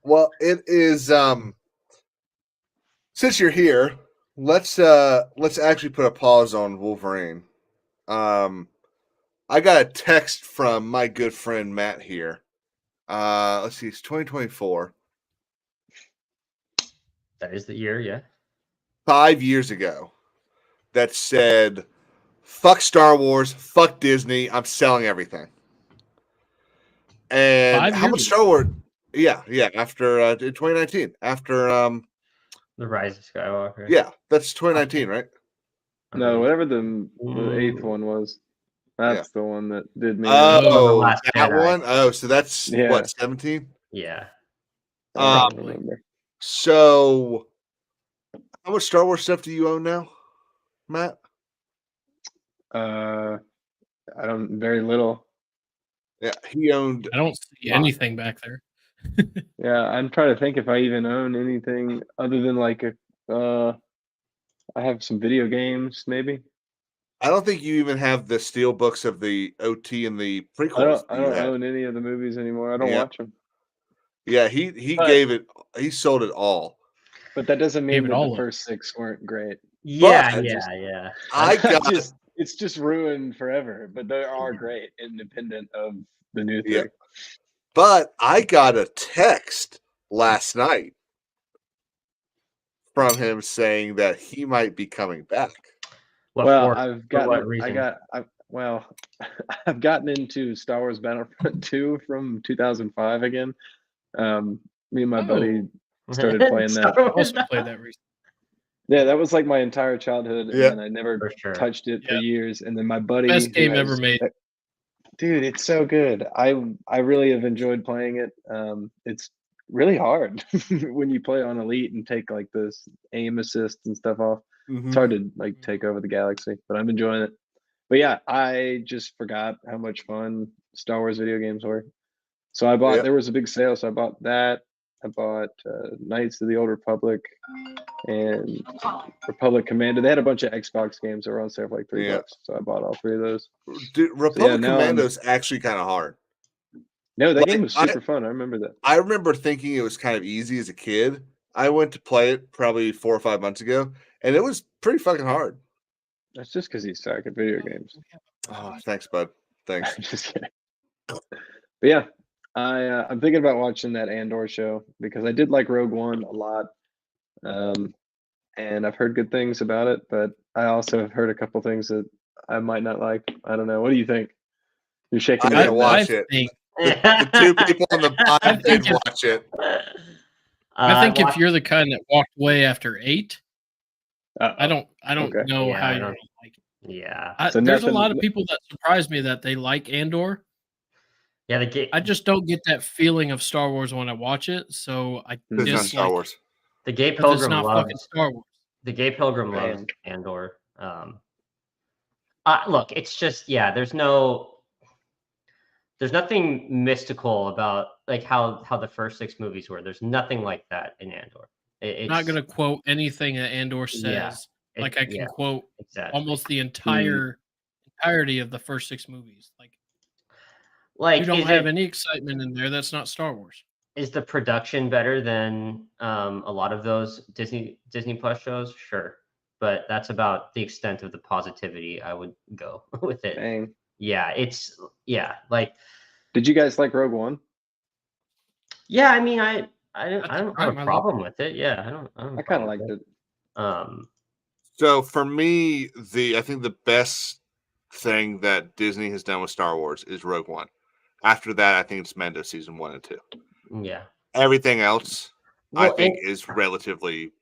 Well, it is. Since you're here, let's actually put a pause on Wolverine. I got a text from my good friend Matt here. Let's see, it's 2024. That is the year, yeah. 5 years ago, that said, "Fuck Star Wars, fuck Disney. I'm selling everything." And 5 how years much ago? Star Wars? Yeah. After in 2019, after The Rise of Skywalker. yeah, that's 2019, right? No, whatever the eighth Ooh. one was. That's the one that did me. Oh, The Oh, Last that Jedi. one. Oh, so that's Yeah. what, 17? Yeah. I don't Probably. remember. So, how much Star Wars stuff do you own now, Matt? I don't very little. Yeah, he owned. I don't see anything back there. Yeah, I'm trying to think if I even own anything other than like I have some video games, maybe. I don't think you even have the steel books of the OT and the I prequels don't. I that you don't had. own any of the movies anymore. I don't Yeah. watch them. Yeah, he But- gave it. He sold it all. But that doesn't mean Gave it that all the up. first 6 weren't great. Yeah, But- yeah. I got. It's just ruined forever. But they are great, independent of the new 3. Yeah. But I got a text last night from him saying that he might be coming back. I've gotten. what reason? I've gotten into Star Wars Battlefront 2 from 2005 again. Me and my buddy started playing that. I also played that recently. Yeah, that was like my entire childhood, and Yeah. then I never For sure. touched it for Yeah. years. And then my buddy, Best who game ever has- made. dude, it's so good. I really have enjoyed playing it. It's really hard when you play on Elite and take like this aim assist and stuff off. It's hard to like take over the galaxy, but I'm enjoying it. But yeah, I just forgot how much fun Star Wars video games were. So I bought. Yep. There was a big sale, so I bought that. I bought Knights of the Old Republic and Republic Commando. They had a bunch of Xbox games that were on sale for like $3, so I bought all 3 of those. Dude, Republic now I'm- Commando is actually kind of hard. No, that Like, game was super fun. I remember that. I remember thinking it was kind of easy as a kid. I went to play it probably 4 or 5 months ago, and it was pretty fucking hard. That's just because he's suck at video games. Oh, thanks, bud. Thanks. Just kidding. But yeah, I'm thinking about watching that Andor show because I did like Rogue One a lot, and I've heard good things about it. But I also have heard a couple things that I might not like. I don't know. What do you think? You're shaking. I your didn't head. watch it. The 2 people on the pod did watch it. I think if you're the kind that walked away after 8, I don't Okay. know Yeah, how I you're don't- gonna like it. Yeah. So There's a nothing- lot of people that surprise me that they like Andor. Yeah, the game. I just don't get that feeling of Star Wars when I watch it, so I It's not dislike Star it. Wars. The Gay 'Cause it's Pilgrim not fucking loves. Star Wars. The Gay Pilgrim Man. loves Andor. Look, it's just there's nothing mystical about like how the first 6 movies were. There's nothing like that in Andor. I'm not gonna quote anything that Andor says. Like I can quote exactly. almost the entirety of the first 6 movies. Like Like you don't is have it- any excitement in there. That's not Star Wars. Is the production better than a lot of those Disney Plus shows? Sure, but that's about the extent of the positivity I would go with it. Dang. Yeah, like Did you guys like Rogue One? yeah. I mean, I don't time have I a loved problem with it. Yeah, I don't. I kind of liked it. So for me, I think the best thing that Disney has done with Star Wars is Rogue One. After that, I think it's Mando season 1 and 2. Yeah. Everything else, I Well, think, is relatively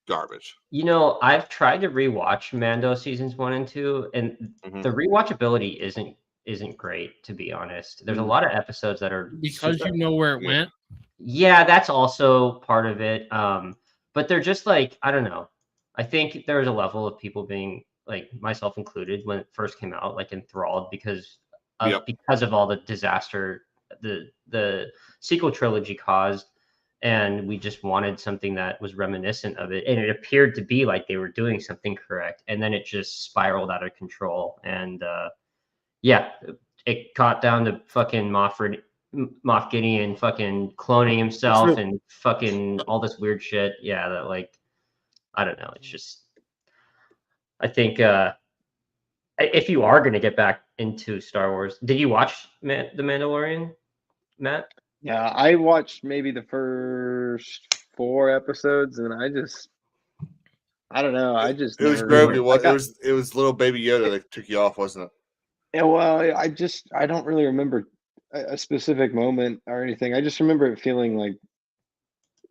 garbage. You know, I've tried to rewatch Mando seasons 1 and 2, and the rewatchability isn't great, to be honest. There's a lot of episodes that are Because super. you know where it went. Yeah, that's also part of it. But they're just like, I don't know. I think there was a level of people being like myself included when it first came out, like enthralled because of all the disaster the sequel trilogy caused, and we just wanted something that was reminiscent of it, and it appeared to be like they were doing something correct, and then it just spiraled out of control, and it caught down to fucking Moff Gideon fucking cloning himself and fucking all this weird shit. Yeah, that like, I don't know. It's just, I think if you are going to get back into Star Wars, did you watch The Mandalorian, Matt? Yeah, I watched maybe the first 4 episodes, and I don't know. I just It was never. Grogu. It was little baby Yoda that took you off, wasn't it? Yeah, well, I don't really remember a specific moment or anything. I just remember it feeling like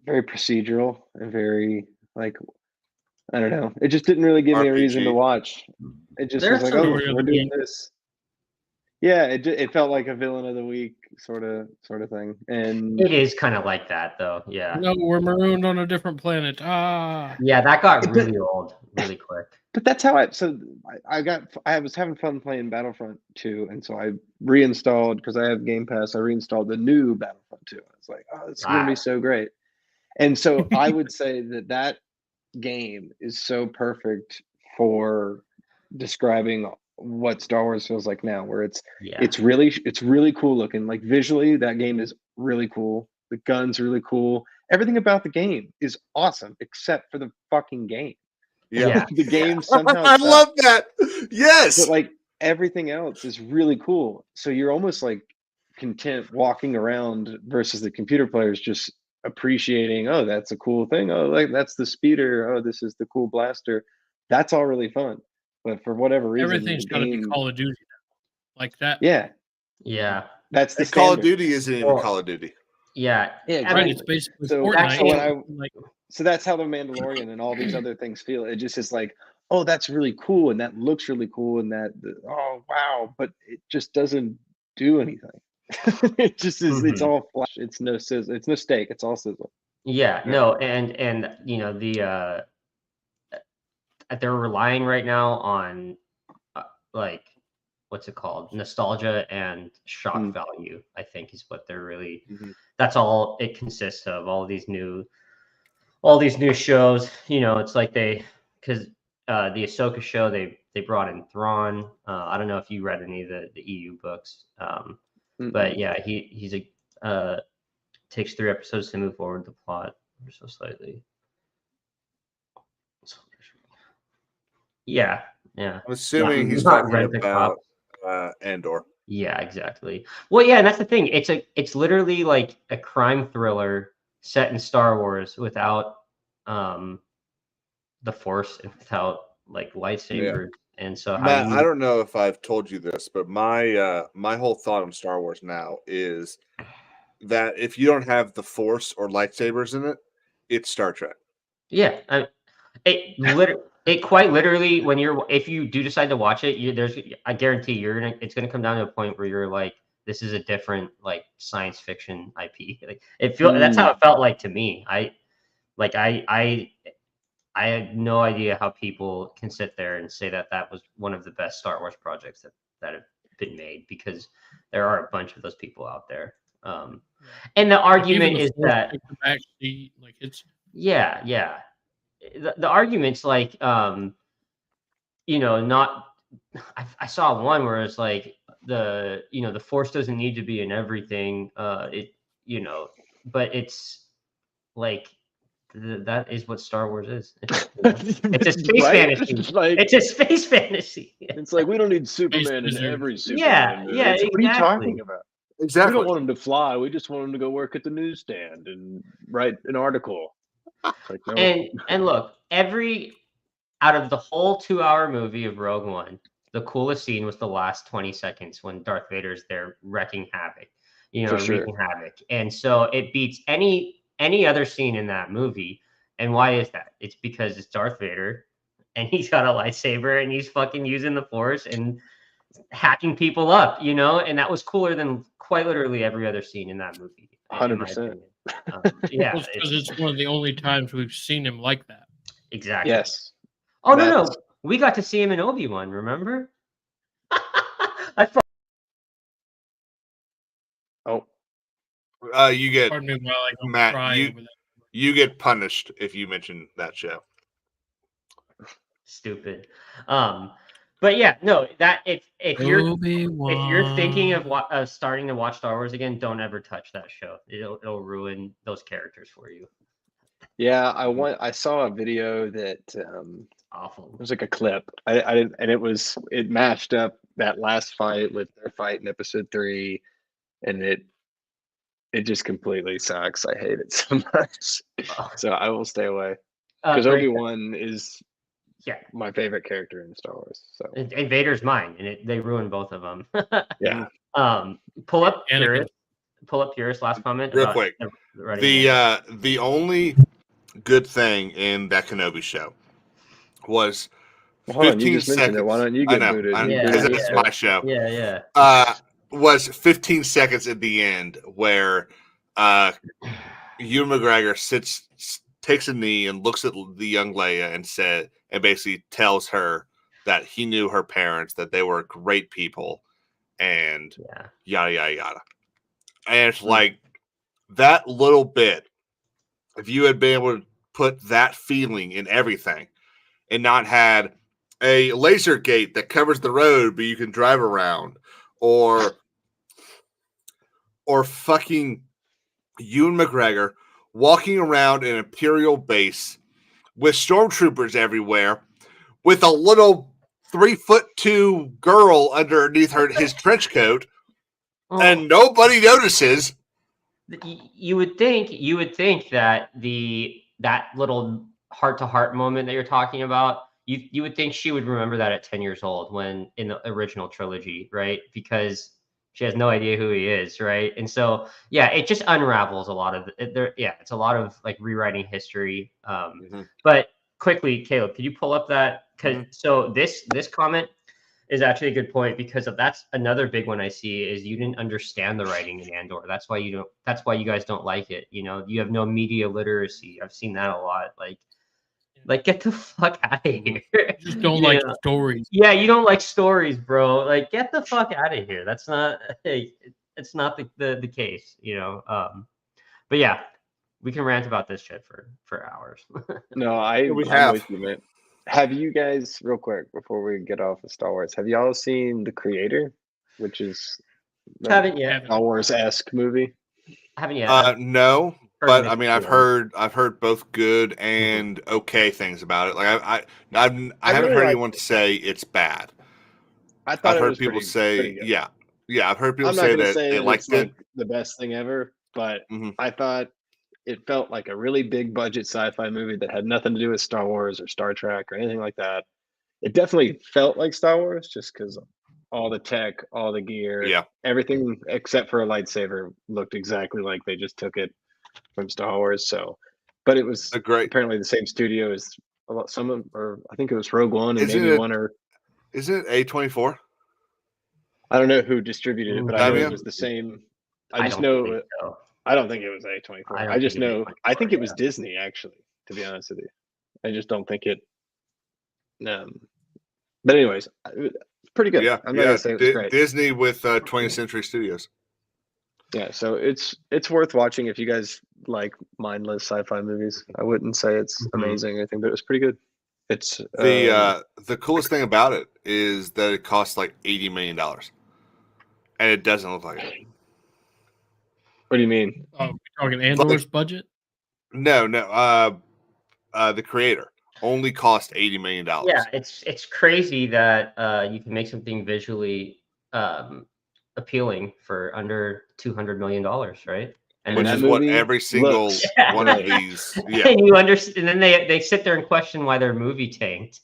very procedural and very like, I don't know. It just didn't really give me a reason to RPG. watch. It just There's was like, some oh, really we're doing this. Yeah, it felt like a villain of the week sort of thing. And It is kind of like that, though. Yeah. No, we're marooned on a different planet. Ah. Yeah, that got really old really quick. But that's how I was having fun playing Battlefront 2, and so I reinstalled, because I have Game Pass, I reinstalled the new Battlefront 2. It's like, oh, it's gonna be so great. And so I would say that game is so perfect for describing what Star Wars feels like now, where it's really cool looking. Like visually, that game is really cool. The gun's really cool. Everything about the game is awesome, except for the fucking game. Yeah. The game somehow I love that. Yes. But like everything else is really cool. So you're almost like content walking around versus the computer players just appreciating, oh, that's a cool thing. Oh, like that's the speeder. Oh, this is the cool blaster. That's all really fun. But for whatever reason, Everything's got to be Call of Duty now. Like that. Yeah. Yeah. That's the Call of standard. Duty isn't even Call of Duty. Yeah. Yeah, Right, exactly. it's basically So Fortnite. so that's how the Mandalorian and all these other things feel. It just is like, oh, that's really cool, and that looks really cool, and oh wow, but it just doesn't do anything. It just is. It's all flash. It's no sizzle. It's no steak. It's all sizzle. Yeah, no, and you know the they're relying right now on like, what's it called, nostalgia and shock value, I think, is what they're really that's all it consists of. All these new shows, you know, it's like because the Ahsoka show, they brought in Thrawn. I don't know if you read any of the EU books, but yeah, he's takes 3 episodes to move forward the plot so slightly. Yeah. I'm assuming he's not talking about Andor. Yeah, exactly. Well, yeah, and that's the thing. It's literally like a crime thriller set in Star Wars without the Force and without like lightsabers. And so Matt, I don't know if I've told you this, but my my whole thought on Star Wars now is that if you don't have the Force or lightsabers in it, it's Star Trek. Yeah, it quite literally, if you do decide to watch it, I guarantee it's gonna come down to a point where you're like, this is a different like science fiction IP. Like that's how it felt like to me. I had no idea how people can sit there and say that was one of the best Star Wars projects that have been made, because there are a bunch of those people out there. And the argument is that actually, like, it's yeah. The argument's like, you know, not. I saw one where it's like the Force doesn't need to be in everything. But it's like that is what Star Wars is. It's a space fantasy. It's a space fantasy. It's like, we don't need Superman in every Superman movie. Yeah. What are you talking about? Exactly. We don't want him to fly. We just want him to go work at the newsstand and write an article. Like, no. And look, out of the whole 2-hour movie of Rogue One, the coolest scene was the last 20 seconds when Darth Vader's there wreaking havoc, wreaking havoc. And so it beats any other scene in that movie. And why is that? It's because it's Darth Vader, and he's got a lightsaber, and he's fucking using the Force and hacking people up, you know. And that was cooler than quite literally every other scene in that movie. 100%. Yeah, Well, because it's one of the only times we've seen him like that. exactly. Yes. Oh no, That's- no, we got to see him in Obi-Wan. Remember? I thought Oh, You get Pardon me while I go Matt. cry You over that. you get punished if you mention that show. stupid. But yeah, no, that if you're thinking of starting to watch Star Wars again, don't ever touch that show. It'll ruin those characters for you. yeah. I saw a video that Awful. it was like a clip. I didn't, and it matched up that last fight with their fight in episode 3, and it just completely sucks. I hate it so much. So I will stay away because Great. Obi-Wan is my favorite character in Star Wars. So And Vader's mine, and they ruined both of them. yeah. Pull up Anakin. Purist. Pull up Purist. Last comment. Real about quick. writing it. The only good thing in that Kenobi show was Well, hold on, you 15 just mentioned it. Why seconds. don't you I get know, booted? because it's my show. Yeah. Was 15 seconds at the end where Ewan McGregor takes a knee and looks at the young Leia and basically tells her that he knew her parents, that they were great people, and yada yada yada. And it's like that little bit. If you had been able to put that feeling in everything, and not had a laser gate that covers the road but you can drive around, or fucking Ewan McGregor walking around an Imperial base with stormtroopers everywhere with a little 3'2" girl underneath his trench coat, and nobody notices. You would think that that little heart-to-heart moment that you're talking about, you would think she would remember that at 10 years old when in the original trilogy, right? Because she has no idea who he is, right? And so yeah, it just unravels a lot of it's a lot of like rewriting history. But quickly, Caleb, could you pull up that? Because so this comment is actually a good point, because that's another big one I see is you didn't understand the writing in Andor. That's why you guys don't like it. You know, you have no media literacy. I've seen that a lot. Like get the fuck out of here. You just don't like stories. Yeah, you don't like stories, bro. Like get the fuck out of here. That's not it's not the case, you know. But yeah, we can rant about this shit for hours. No, I'm with you, man. Have you guys, real quick, before we get off of Star Wars, have y'all seen The Creator, which is Haven't yet. Star Wars-esque movie? Haven't yet. No, but I mean, I've heard both good and okay things about it. Like I haven't really heard anyone say it's bad. I thought I've it heard was people pretty say, good. yeah. I've heard people I'm not say gonna that say they liked it's it. like the best thing ever, but I thought it felt like a really big budget sci-fi movie that had nothing to do with Star Wars or Star Trek or anything like that. It definitely felt like Star Wars just because all the tech, all the gear, everything except for a lightsaber looked exactly like they just took it from Star Wars. So, but it was apparently the same studio as I think it was Rogue One and maybe one or. Isn't it A24? I don't know who distributed it, but I know it was the same. I just know. I don't think it was A24. I just know. I think it was Disney, actually. To be honest with you, I just don't think it. But anyways, it's pretty good. I'm not gonna say it was great. Disney with 20th Century Studios. Yeah, so it's worth watching if you guys like mindless sci-fi movies. I wouldn't say it's amazing or anything, but it was pretty good. It's the coolest thing about it is that it costs like $80 million, and it doesn't look like it. What do you mean? Oh, we're talking Andor's budget? No. The Creator only cost $80 million. Yeah, it's crazy that you can make something visually appealing for under $200 million, right? And which is what every single one of these. Yeah, and you understand. And then they sit there and question why their movie tanked.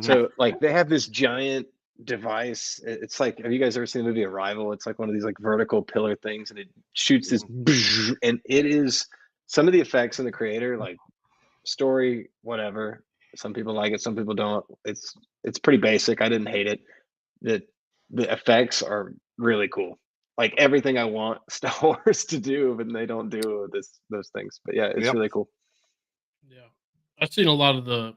So like they have this giant device. It's like, have you guys ever seen the movie Arrival? It's like one of these like vertical pillar things, and it shoots this, and it is some of the effects in The Creator like story, whatever. Some people like it, some people don't. It's pretty basic. I didn't hate it. The effects are really cool. Like everything I want Star Wars to do, but they don't do those things. But yeah, it's really cool. Yeah, I've seen a lot of the.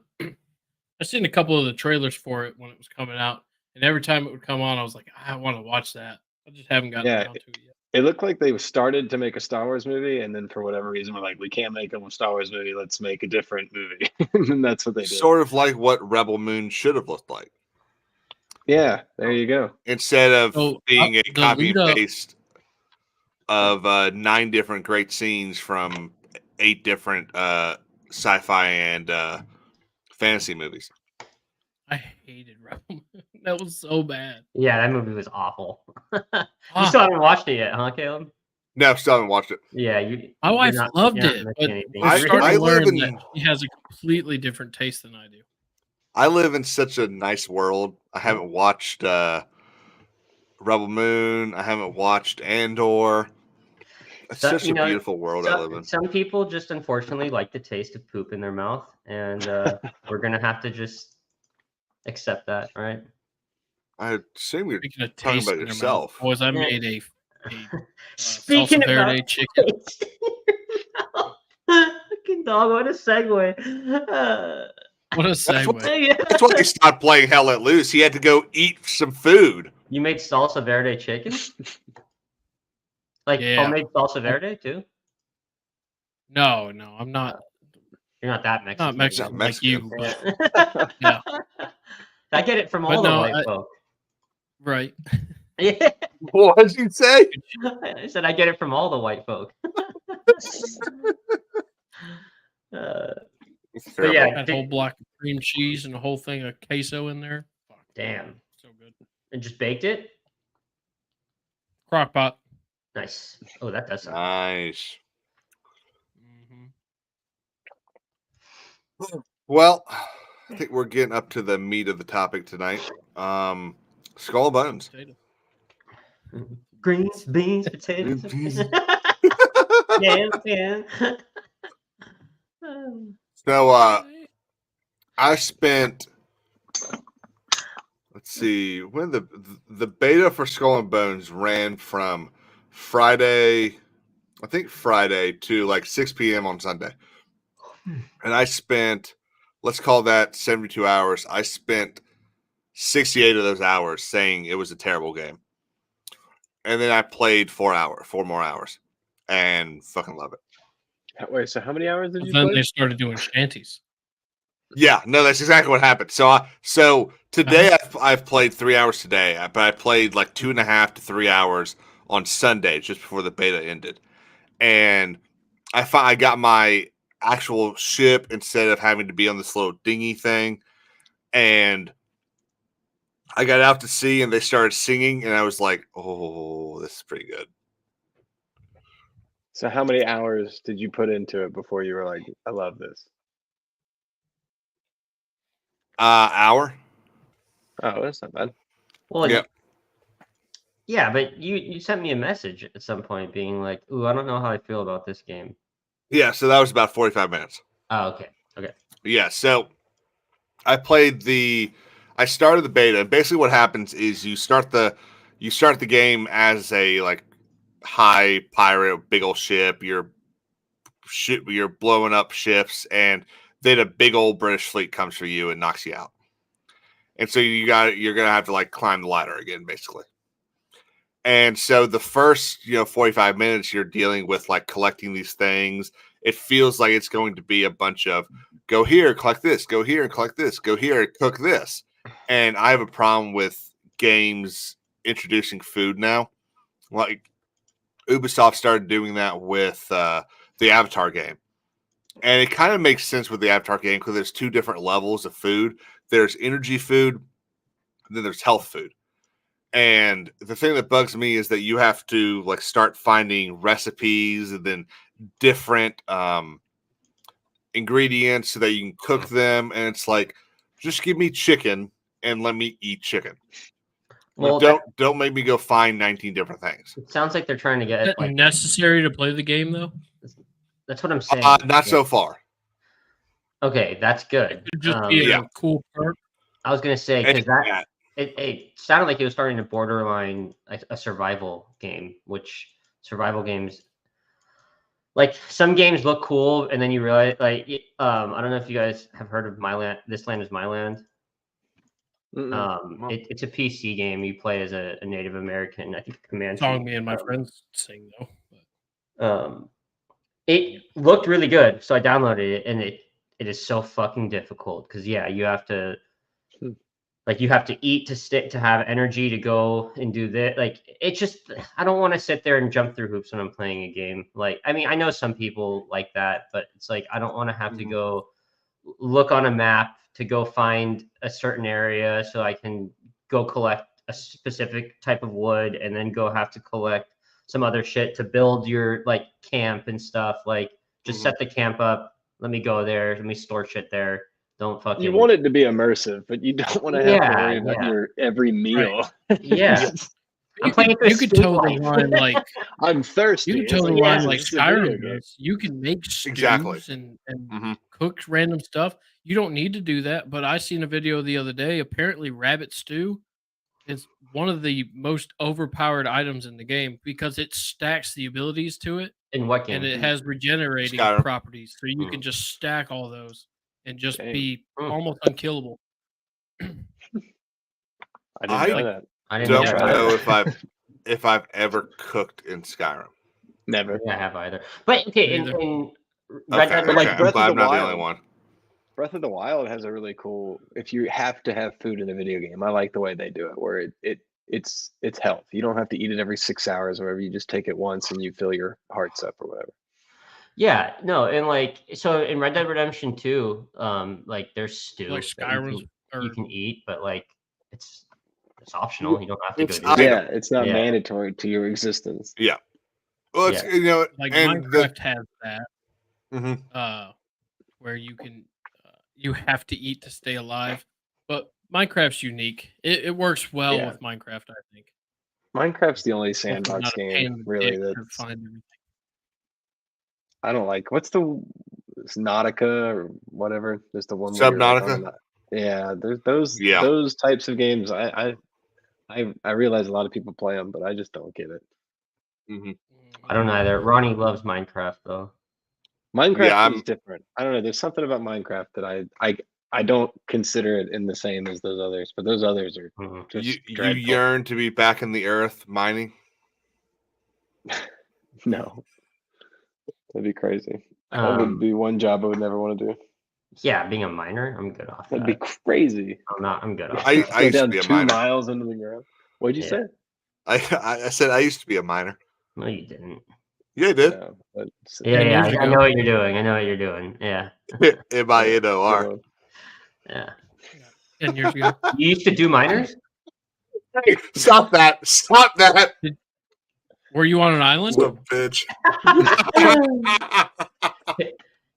I've seen a couple of the trailers for it when it was coming out, and every time it would come on, I was like, I want to watch that. I just haven't gotten Yeah, around to it yet. it looked like they started to make a Star Wars movie, and then for whatever reason, we're like, we can't make a Star Wars movie. Let's make a different movie, and that's what they did. Sort of like what Rebel Moon should have looked like. Yeah, there you go. Instead of being a the copy lead and up- paste of 9 different great scenes from 8 different sci-fi and fantasy movies. I hated Rebel Moon. That was so bad. Yeah, that movie was awful. You still haven't watched it yet, huh, Caleb? No, still haven't watched it. Yeah, My wife loved it, but we're starting to learn that he has a completely different taste than I do. I live in such a nice world. I haven't watched Rebel Moon. I haven't watched Andor. It's such a beautiful world I live in. Some people just unfortunately like the taste of poop in their mouth, and we're gonna have to just accept that, right? I assume you're Speaking of talking taste about in their yourself. mouth, boys, I made a Speaking salsa verde about chicken. Fucking dog, what a segue. What a That's segue. that's why he stopped playing Hell Let Loose. He had to go eat some food. You made salsa verde chicken? Like Yeah. homemade salsa verde too? No, I'm not. You're not that Mexican. Not Mexican, Not like you, Mexican. but yeah. I get it from But all the no, white folk. Right. Yeah. What did you say? I said I get it from all the white folk. But yeah, That whole block of cream cheese and a whole thing of queso in there. damn. So good. And just baked it? Crock pot. Nice. Oh, that does sound Nice. Mm-hmm. Well, I think we're getting up to the meat of the topic tonight. Skull and Bones. greens, beans, potatoes. Yeah. So I spent, let's see, when the beta for Skull and Bones ran from Friday to like 6 p.m. on Sunday. And I spent, let's call that 72 hours. I spent 68 of those hours saying it was a terrible game. And then I played 4 more hours and fucking love it. Wait, so how many hours did you Then play? they started doing shanties. Yeah, no, that's exactly what happened. So today I've played 3 hours today, but I played like 2.5 to 3 hours on Sunday just before the beta ended, and I got my actual ship instead of having to be on this little dinghy thing, and I got out to sea and they started singing, and I was like, oh, this is pretty good. So how many hours did you put into it before you were like, I love this? Hour. Oh, that's not bad. Well, Yeah. yeah, but you sent me a message at some point being like, "Ooh, I don't know how I feel about this game." Yeah, so that was about 45 minutes. Oh, okay. Yeah, so I started the beta. Basically what happens is you start the game as a like high pirate, big old ship. You're blowing up ships, and then a big old British fleet comes for you and knocks you out. And so you're gonna have to like climb the ladder again, basically. And so the first 45 minutes you're dealing with like collecting these things. It feels like it's going to be a bunch of go here, collect this, go here and collect this, go here and cook this. And I have a problem with games introducing food now. Like Ubisoft started doing that with the Avatar game. And it kind of makes sense with the Avatar game because there's 2 different levels of food. There's energy food, and then there's health food. And the thing that bugs me is that you have to like start finding recipes and then different ingredients so that you can cook them. And it's like, just give me chicken and let me eat chicken. Well, don't make me go find 19 different things. It sounds like they're trying to Is get that like necessary to play the game though? that's what I'm saying. Not so far. Okay, that's good. It'd just be a cool perk. I was gonna say because Yeah. it sounded like it was starting to borderline a survival game, which survival games like some games look cool, and then you realize I don't know if you guys have heard of My Land. This Land Is My Land. It's a PC game. You play as a Native American. I think Comanche. Song me and my friends sing though. It looked really good, so I downloaded it, and it is so fucking difficult because you have to you have to eat to have energy to go and do that. Like it's just I don't want to sit there and jump through hoops when I'm playing a game. Like I mean I know some people like that, but it's like I don't want to have to go look on a map to go find a certain area so I can go collect a specific type of wood and then go have to collect some other shit to build your like camp and stuff. Like just set the camp up. Let me go there. Let me store shit there. Don't fucking. You want it to be immersive, but you don't want to have to worry about your every meal. Right. Yeah. I'm playing you could totally run like I'm thirsty. You could totally run like Skyrim does. You can make stews and cook random stuff. You don't need to do that. But I seen a video the other day. Apparently, rabbit stew is one of the most overpowered items in the game because it stacks the abilities to it. In what game? And it has regenerating Skyrim. properties, so you can just stack all those and just be almost unkillable. I didn't know that. I didn't don't know if I've ever cooked in Skyrim. Never. Yeah, I have either. But okay, in Red Dead, like Breath I'm of the not the Wild, only one. Breath of the Wild has a really cool. If you have to have food in a video game, I like the way they do it, where it's health. You don't have to eat it every 6 hours or whatever. You just take it once and you fill your hearts up or whatever. Yeah, no, and like so in Red Dead Redemption 2, like there's stew Like Skyrim you can eat, but like it's optional. You don't have to go do it. Yeah, it's not mandatory to your existence. Yeah. Well, it's like and Minecraft has that. Where you can you have to eat to stay alive, but Minecraft's unique. It works well with Minecraft, I think. Minecraft's the only sandbox Not a pain game in the really dick to that find everything. I don't like. What's it's Nautica or whatever? There's the one Subnautica. Yeah, there's those types of games. I realize a lot of people play them, but I just don't get it. I don't either. Ronnie loves Minecraft though. Minecraft is different. I don't know. There's something about Minecraft that I don't consider it in the same as those others, but those others are just you dreadful. yearn to be back in the earth mining. No, that'd be crazy. That would be one job I would never want to do. Yeah, being a miner, I'm good off. That'd be crazy. I'm good off. I used to be a 2 miner. miles into the ground. What'd you say? I said I used to be a miner. No, you didn't. Yeah, I did. Yeah, I know what you're doing. I know what you're doing. Yeah. MINOR. Yeah. 10 years ago. You used to do miners? Hey, stop that! Stop that! Were you on an island? Son of a bitch.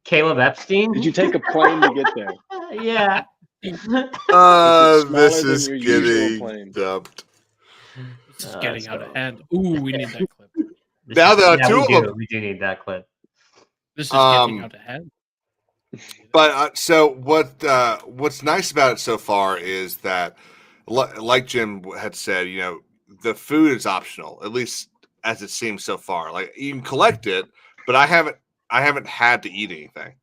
Caleb Epstein? Did you take a plane to get there? Yeah. This is getting dumped. This is getting out of hand. Ooh, we need that clip. Now there are two of them. We do need that clip. This is getting out of hand. But so what's nice about it so far is that, like Jim had said, the food is optional, at least as it seems so far. Like you can collect it, but I haven't had to eat anything.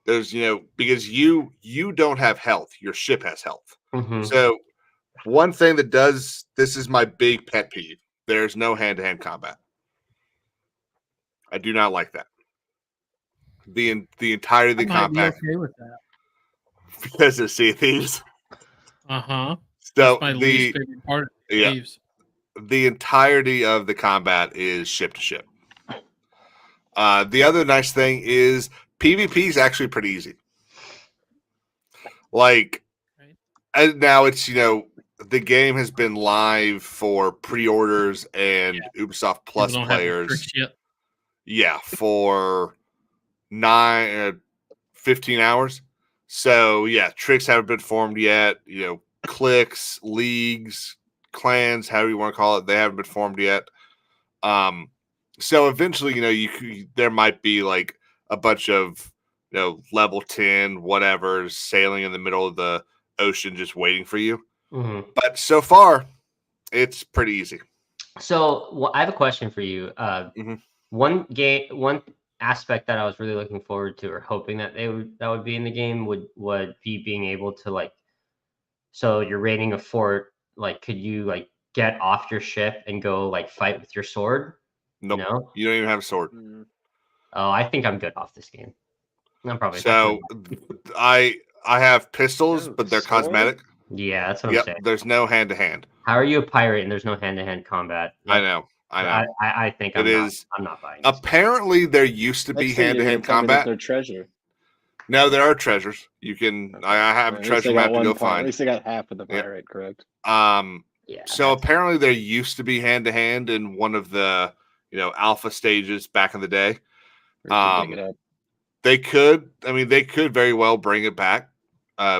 There's because you don't have health, your ship has health. So one thing that this is my big pet peeve. There's no hand-to-hand combat. I do not like that. The entirety of the combat. Okay with that. Because of Sea of Thieves. So So my least favorite part of Thieves. The entirety of the combat is ship to ship. The other nice thing is PvP is actually pretty easy. Like, and now it's the game has been live for pre-orders and Ubisoft Plus players. Yeah, for 15 hours. So yeah, tricks haven't been formed yet. Cliques, leagues, clans, however you want to call it, they haven't been formed yet. So eventually, there might be like a bunch of level 10, whatever, sailing in the middle of the ocean, just waiting for you. Mm-hmm. But so far, it's pretty easy. So I have a question for you. One aspect that I was really looking forward to, or hoping that would be in the game, would be being able to like, so you're raiding a fort, like could you like get off your ship and go like fight with your sword? Nope. No, you don't even have a sword. Oh, I think I'm good off this game. I'm probably So I have pistols, but they're sword? cosmetic. Yeah, that's what I'm saying. There's no hand to hand. How are you a pirate and there's no hand-to-hand combat? I know. I think I'm not buying this. Apparently, there used to be Next thing you're gonna hand-to-hand tell me there's combat. no treasure. No, there are treasures. You can. I have a At least treasure they got map to one go part. find. At least they got half of the pirate, correct? So apparently there used to be hand to hand in one of the alpha stages back in the day. They could. I mean, they could very well bring it back.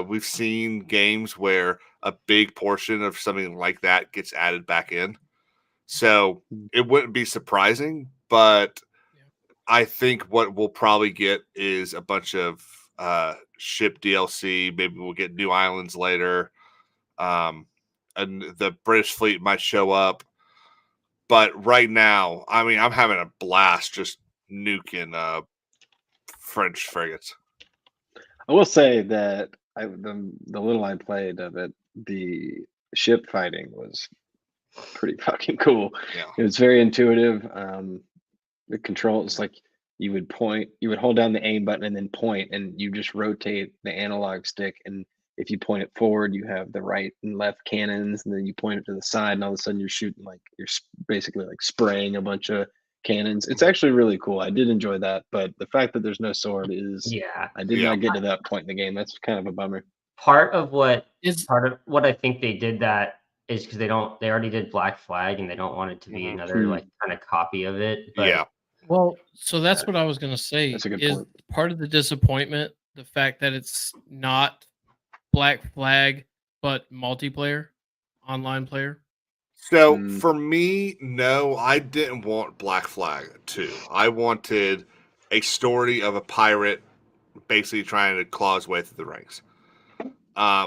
We've seen games where a big portion of something like that gets added back in, so it wouldn't be surprising. But I think what we'll probably get is a bunch of ship DLC. Maybe we'll get new islands later. And the British fleet might show up. But right now, I mean, I'm having a blast just nuking French frigates. I will say that the little I played of it, the ship fighting was pretty fucking cool. Yeah. It was very intuitive. The controls, like you would hold down the aim button and then point, and you just rotate the analog stick. And if you point it forward, you have the right and left cannons, and then you point it to the side, and all of a sudden you're shooting, like you're basically like spraying a bunch of cannons. It's actually really cool. I did enjoy that, but the fact that there's no sword is, I did not get to that point in the game. That's kind of a bummer. Part of what I think they did that is because they already did Black Flag and they don't want it to be another like kind of copy of it. But Well, so that's what I was going to say. That's a good is point. Part of the disappointment, the fact that it's not Black Flag, but multiplayer, online player. So for me, no, I didn't want Black Flag 2. I wanted a story of a pirate basically trying to claw his way through the ranks,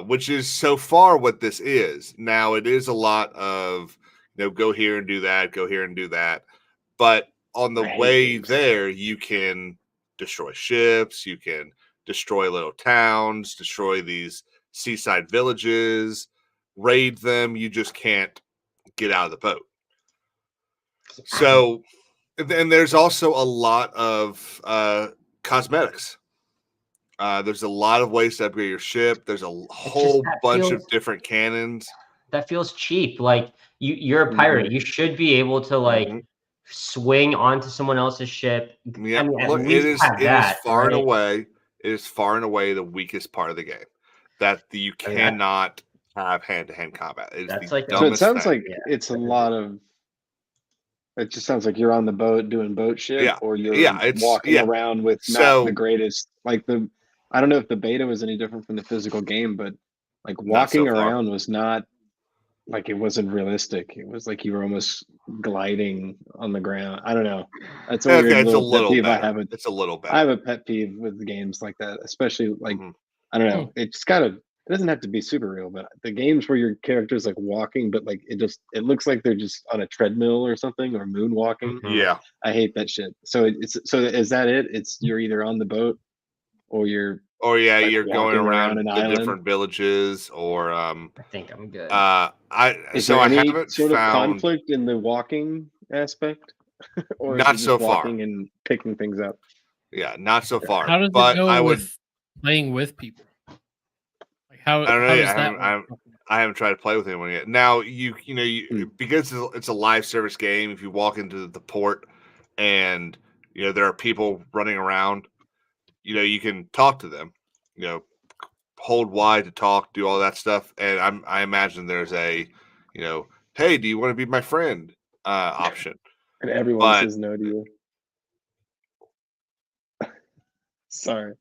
which is so far what this is. Now, it is a lot of, go here and do that, go here and do that. But on the way there, you can destroy ships, you can destroy little towns, destroy these seaside villages, raid them. You just can't get out of the boat. So, and there's also a lot of cosmetics. There's a lot of ways to upgrade your ship. There's a whole bunch of different cannons. That feels cheap. Like you're a pirate. You should be able to like swing onto someone else's ship. Yeah, I mean, look, at least have that, far and right? away. It is far and away the weakest part of the game. That you cannot have hand-to-hand combat. It is That's the like So it dumbest sounds thing. like it's a lot of. It just sounds like you're on the boat doing boat shit, or you're walking around with not the greatest. Like I don't know if the beta was any different from the physical game, but like walking around was not like, it wasn't realistic. It was like you were almost gliding on the ground. I don't know. That's a weird little pet peeve I have. It's a little better. I have a pet peeve with games like that, especially like I don't know. It's it doesn't have to be super real, but the games where your character's like walking, but like it looks like they're just on a treadmill or something, or moonwalking. Yeah, I hate that shit. So is that it? It's you're either on the boat or you're like you're going around an the island. different villages, or I think I'm good. Is there any haven't sort of found conflict in the walking aspect, or Not is it so just far. walking and picking things up? Yeah, not so far. How does but it go I would. with playing with people? Like how I don't know. how Yet. does that work? I haven't tried to play with anyone yet. Now because it's a live service game. If you walk into the port and there are people running around, you can talk to them. Hold Y to talk, do all that stuff. And I imagine there's a, hey, do you want to be my friend option? And everyone says no to you. Sorry.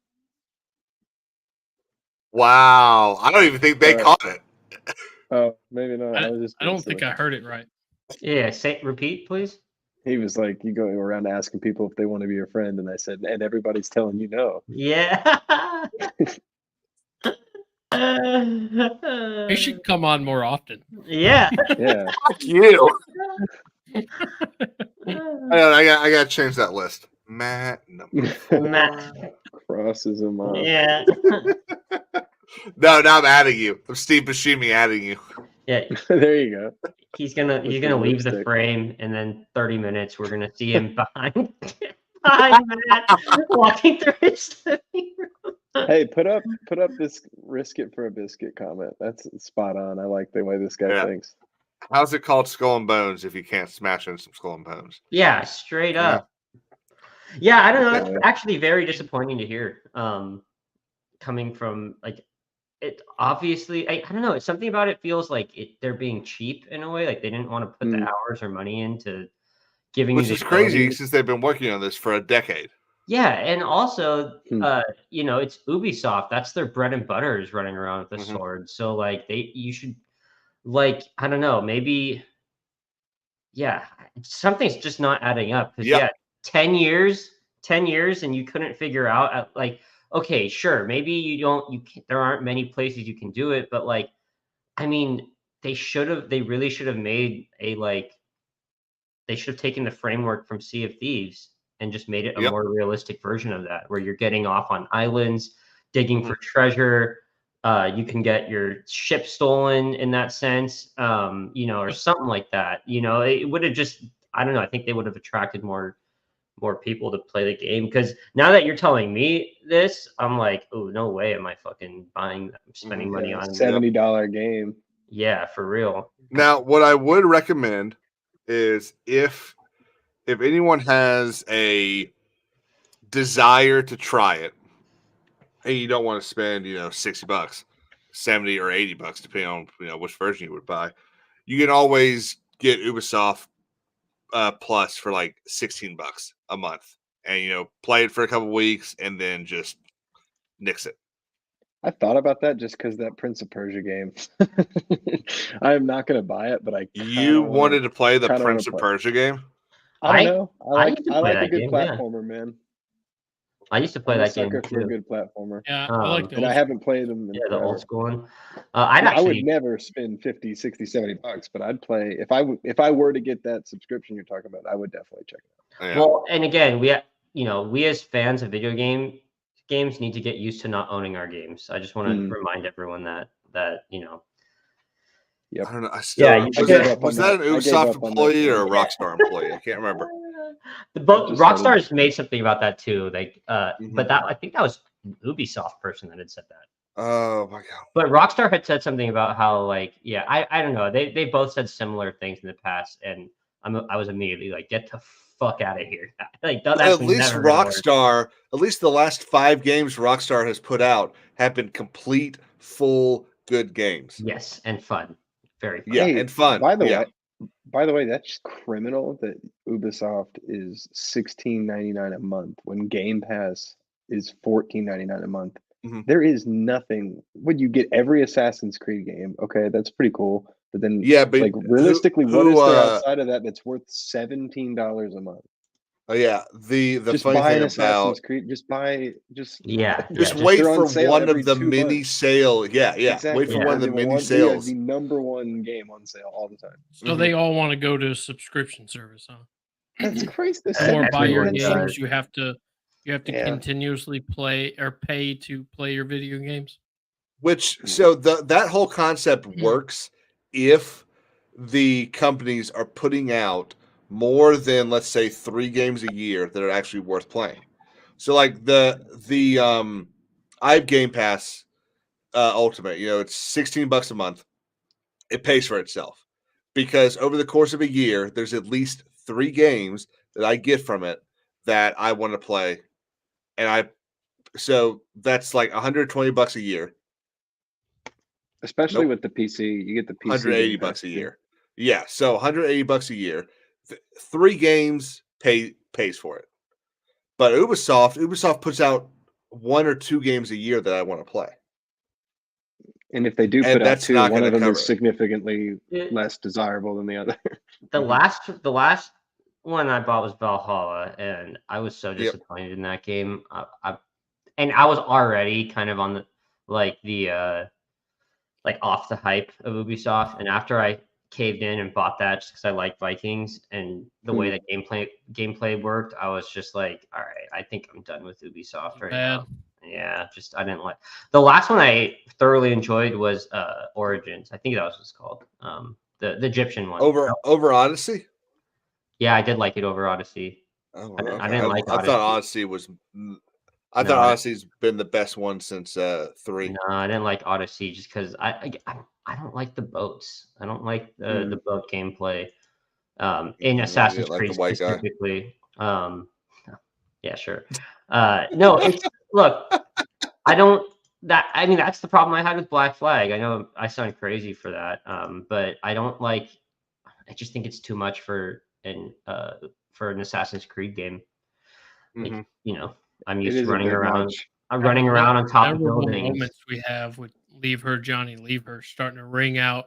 Wow, I don't even think they caught it. Oh, maybe not. I don't think I heard it right. Yeah, repeat, please. He was like, you go around asking people if they want to be your friend, and I said, and everybody's telling you no. Yeah. He should come on more often. Yeah. Yeah. Fuck you. I got to change that list. Matt number 4. Crosses him off. Yeah. No, now I'm adding you. I'm Steve Buscemi adding you. Yeah. There you go. He's gonna With leave the lipstick. frame, and then 30 minutes we're gonna see him behind Matt walking through his living room. Hey, put up this risk it for a biscuit comment. That's spot on. I like the way this guy thinks. How's it called Skull and Bones if you can't smash in some Skull and Bones? Yeah, straight up. Yeah, I don't know. That's actually very disappointing to hear. Coming from like it obviously I don't know, it's something about it feels like they're being cheap in a way, like they didn't want to put the hours or money into giving Which you is crazy since they've been working on this for a decade. Yeah, and also you know, it's Ubisoft. That's their bread and butter is running around with the sword. So like you should like I don't know, maybe something's just not adding up because 10 years and you couldn't figure out like okay, sure, maybe there aren't many places you can do it, but like I mean, they really should have made they should have taken the framework from Sea of Thieves and just made it a more realistic version of that, where you're getting off on islands, digging for treasure. You can get your ship stolen in that sense, you know, or something like that. You know, it would have just, I don't know. I think they would have attracted more people to play the game. Because now that you're telling me this, I'm like, oh, no way am I fucking spending money on $70 game. Yeah, for real. Now, what I would recommend is if anyone has a desire to try it and you don't want to spend, $60, 70 or $80, depending on, which version you would buy, you can always get Ubisoft Plus for like $16 a month and, play it for a couple weeks and then just nix it. I thought about that just because that Prince of Persia game. I am not going to buy it, but You wanted to play the Prince of Persia game? I don't know. I like a good game, platformer, man. I used to play that game for too. A good platformer. Yeah, I like and I haven't played them. The old school one. I would never spend 50, 60, $70, but I'd play if I were to get that subscription you're talking about. I would definitely check it out. Yeah. Well, and again, we as fans of video games need to get used to not owning our games. I just want to remind everyone that. Yep. I don't know. Was that an Ubisoft employee or a Rockstar employee? I can't remember. Rockstar's made something about that too. Like, but I think that was an Ubisoft person that had said that. Oh my god! But Rockstar had said something about how, like, I don't know. They both said similar things in the past, and I was immediately like, get the fuck out of here. Like, at least Rockstar, at least the last 5 games Rockstar has put out have been complete, full, good games. Yes, and fun. Very fun. Yeah, and fun. By the way, that's criminal that Ubisoft is $16.99 a month when Game Pass is $14.99 a month. There is nothing. Would you get every Assassin's Creed game? Okay, that's pretty cool. But then, but like realistically, what is there outside of that that's worth $17 a month? Oh yeah, the just funny buy thing an Assassin's about Creed. Just wait for one of the mini sale. Yeah, exactly. Wait for one of the mini sales. The number one game on sale all the time. So they all want to go to a subscription service, huh? That's crazy. Or buy your games. You have to continuously play or pay to play your video games. So that whole concept works if the companies are putting out more than, let's say, 3 games a year that are actually worth playing. So like I have Game Pass Ultimate, it's $16 a month. It pays for itself because over the course of a year, there's at least 3 games that I get from it that I want to play. And so that's like $120 a year. Especially with the PC, you get the PC $180 a year. Yeah, so $180 a year. 3 games pays for it. But Ubisoft puts out 1 or 2 games a year that I want to play. And if they do put out 2, one of them is significantly less desirable than the other. The last one I bought was Valhalla, and I was so Yep. disappointed in that game. And I was already kind of on the like off the hype of Ubisoft, and after I caved in and bought that just because I like Vikings and the way that gameplay worked, I was just like, all right, I think I'm done with Ubisoft right now. Yeah, just I didn't like the last one I thoroughly enjoyed was Origins. I think that was what it's called. The Egyptian one. Over Odyssey? Yeah, I did like it over Odyssey. Oh, I okay. didn't like I Odyssey. thought Odyssey was. I No, thought Odyssey's been the best one since 3. No, I didn't like Odyssey just because I don't like the boats. I don't like the boat gameplay. In You Assassin's didn't like Creed the white guy? specifically. Yeah, sure. No, it's look, I don't that I mean that's the problem I had with Black Flag. I know I sound crazy for that. But I don't like I just think it's too much for an Assassin's Creed game. Like, you know, I'm used to running around. I'm running around on top of buildings. Moments we have with "Leave Her, Johnny, Leave Her" starting to ring out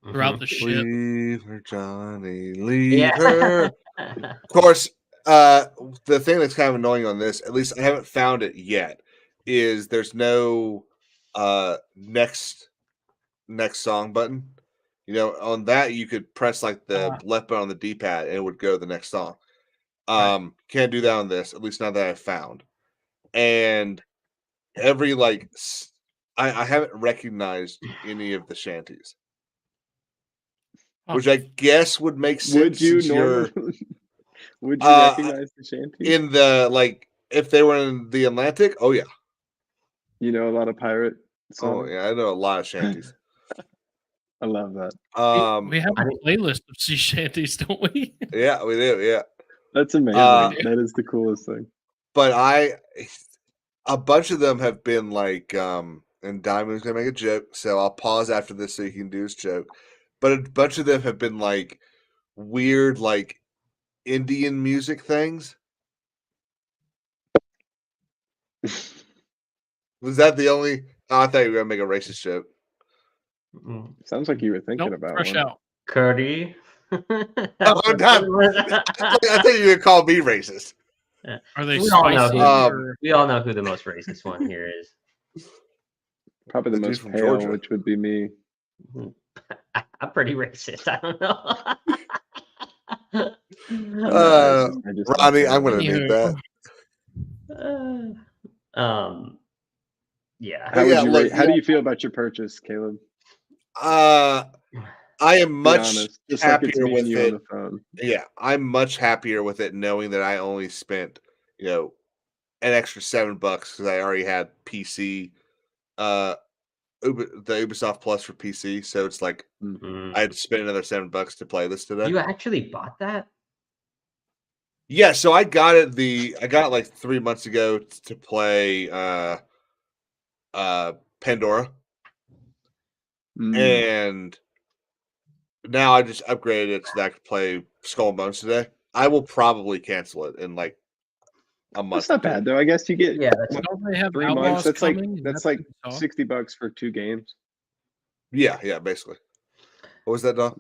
throughout the ship. Leave her, Johnny. Leave her. Of course, the thing that's kind of annoying on this, at least I haven't found it yet, is there's no next song button. You know, on that you could press like the left button on the D-pad and it would go to the next song. Can't do that on this, at least not that I've found. And every I haven't recognized any of the shanties. Which I guess would make sense. Would you would you recognize the shanties? In the if they were in the Atlantic? Oh yeah. You know a lot of pirate songs? Oh yeah, I know a lot of shanties. I love that. We have a playlist of sea shanties, don't we? Yeah, we do. Yeah, that's amazing. That is the coolest thing. But a bunch of them have been like, and Diamond's gonna make a joke, so I'll pause after this so he can do his joke. But a bunch of them have been like weird, like Indian music things. Was that the only? Oh, I thought you were gonna make a racist joke. Sounds like you were thinking about fresh one. out. Curdy. Oh, I'm done. I thought you were gonna call me racist. Are they we all know spicy? we all know who the most racist one here is. Probably the most pale, Georgia, which would be me. I'm pretty racist. I don't know. Ronnie, I'm going to admit that. Yeah. How do you feel about your purchase, Caleb? I am much happier with you it. On the phone. Yeah, I'm much happier with it knowing that I only spent, an extra $7 because I already had PC, the Ubisoft Plus for PC. So it's like I had to spend another $7 to play this today. You actually bought that? Yeah, so I got it like 3 months ago to play Pandora. And now I just upgraded it so that I could play Skull and Bones today. I will probably cancel it in like a month. That's not bad though. I guess you get Don't they have 3 months. That's like $60 for 2 games. Yeah, basically. What was that, Don?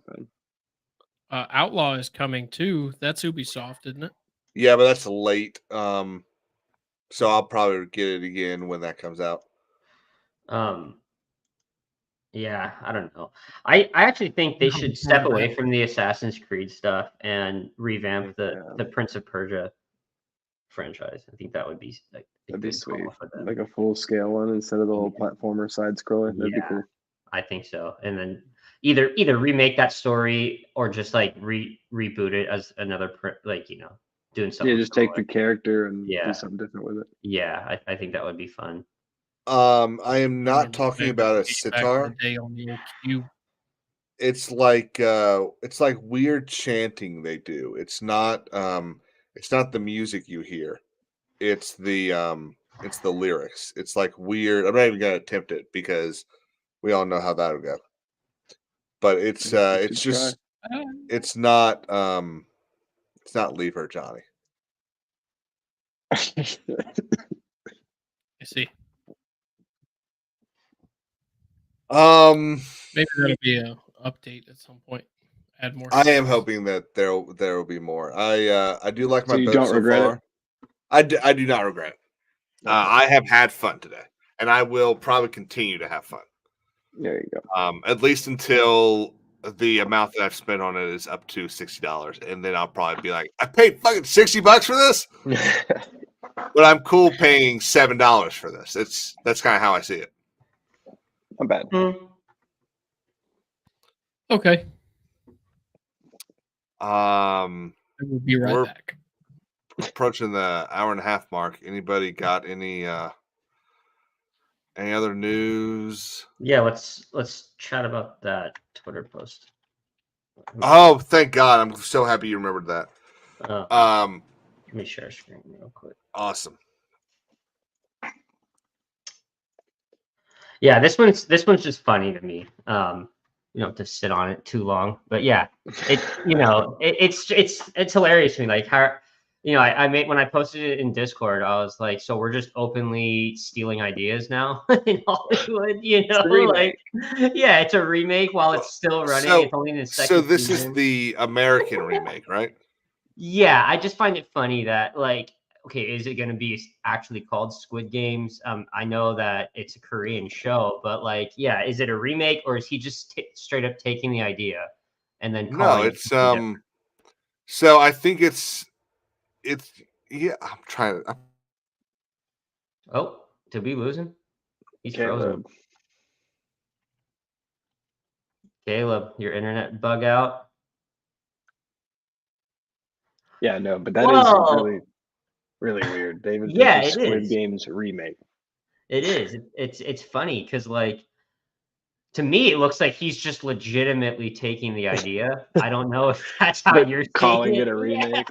Outlaw is coming too. That's Ubisoft, isn't it? Yeah, but that's late. So I'll probably get it again when that comes out. Yeah, I don't know. I actually think they should step away from the Assassin's Creed stuff and revamp the Prince of Persia franchise. I think that would be that'd be sweet. Like a full scale one instead of the little platformer side scroller. That'd be cool. I think so. And then either remake that story or just like reboot it as another doing something. Yeah, just take the character and do something different with it. Yeah, I think that would be fun. I am not talking about a sitar. It's like weird chanting they do. It's not the music you hear. It's the lyrics. It's like weird. I'm not even gonna attempt it because we all know how that would go. But it's not Leave Her, Johnny. I see. Maybe that'll be an update at some point add more. I am hoping that there will be more. I do like my So you boat don't so regret far. it? I do not regret it. Okay. I have had fun today, and I will probably continue to have fun. There you go. At least until the amount that I've spent on it is up to $60, and then I'll probably be like, I paid fucking $60 for this, but I'm cool paying $7 for this. That's kind of how I see it. Not bad. Okay. We'll be right back. Approaching the hour and a half mark. Anybody got any other news? Yeah, let's chat about that Twitter post. Oh, thank God! I'm so happy you remembered that. Let me share screen real quick. Awesome. Yeah, this one's just funny to me. You don't have to sit on it too long, but yeah, it's hilarious to me. Like how, I made when I posted it in Discord, I was like, so we're just openly stealing ideas now in Hollywood, like, yeah, it's a remake while it's still running. It's only in the second. So this season. is the American remake, right? Yeah, I just find it funny that like, okay, is it going to be actually called Squid Games? I know that it's a Korean show, but like, yeah, is it a remake or is he just straight up taking the idea and then calling No, it's So I think it's yeah. I'm trying to. Oh, did we lose him? He's frozen. Caleb, your internet bug out. Yeah, no, but that is really, really weird. David Fincher's Squid Games remake. It is. It's funny because like to me it looks like he's just legitimately taking the idea. I don't know if that's how you're calling seeing it a remake.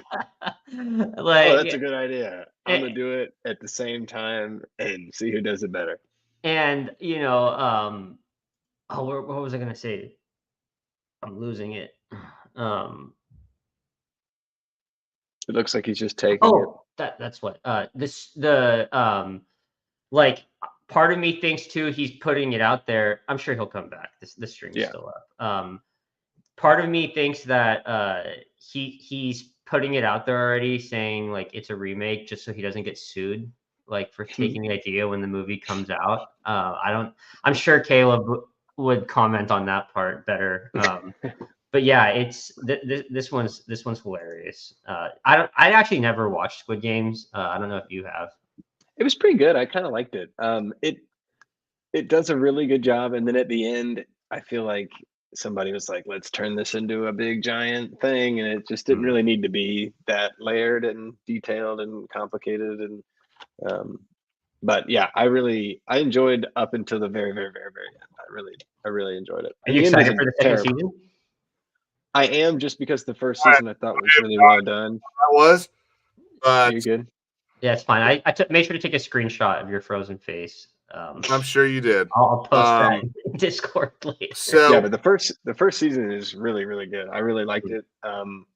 Like, oh, that's a good idea. I'm gonna do it at the same time and see who does it better. And what was I gonna say? I'm losing it. It looks like he's just taking it. That's what like part of me thinks too he's putting it out there. I'm sure he'll come back. This stream's still up. Part of me thinks that he's putting it out there already, saying like it's a remake just so he doesn't get sued like for taking the idea when the movie comes out. I'm sure Caleb would comment on that part better. But yeah, it's this one's hilarious. I actually never watched Squid Games. I don't know if you have. It was pretty good. I kind of liked it. It does a really good job, and then at the end, I feel like somebody was like, "Let's turn this into a big giant thing," and it just didn't really need to be that layered and detailed and complicated. And but yeah, I enjoyed up until the very, very, very, very end. I really enjoyed it. Are you excited for the second season? I am, just because the first season I thought was really well done. I was. You're good. Yeah, it's fine. I made sure to take a screenshot of your frozen face. I'm sure you did. I'll post that in Discord later. So yeah, but the first season is really, really good. I really liked it. I'm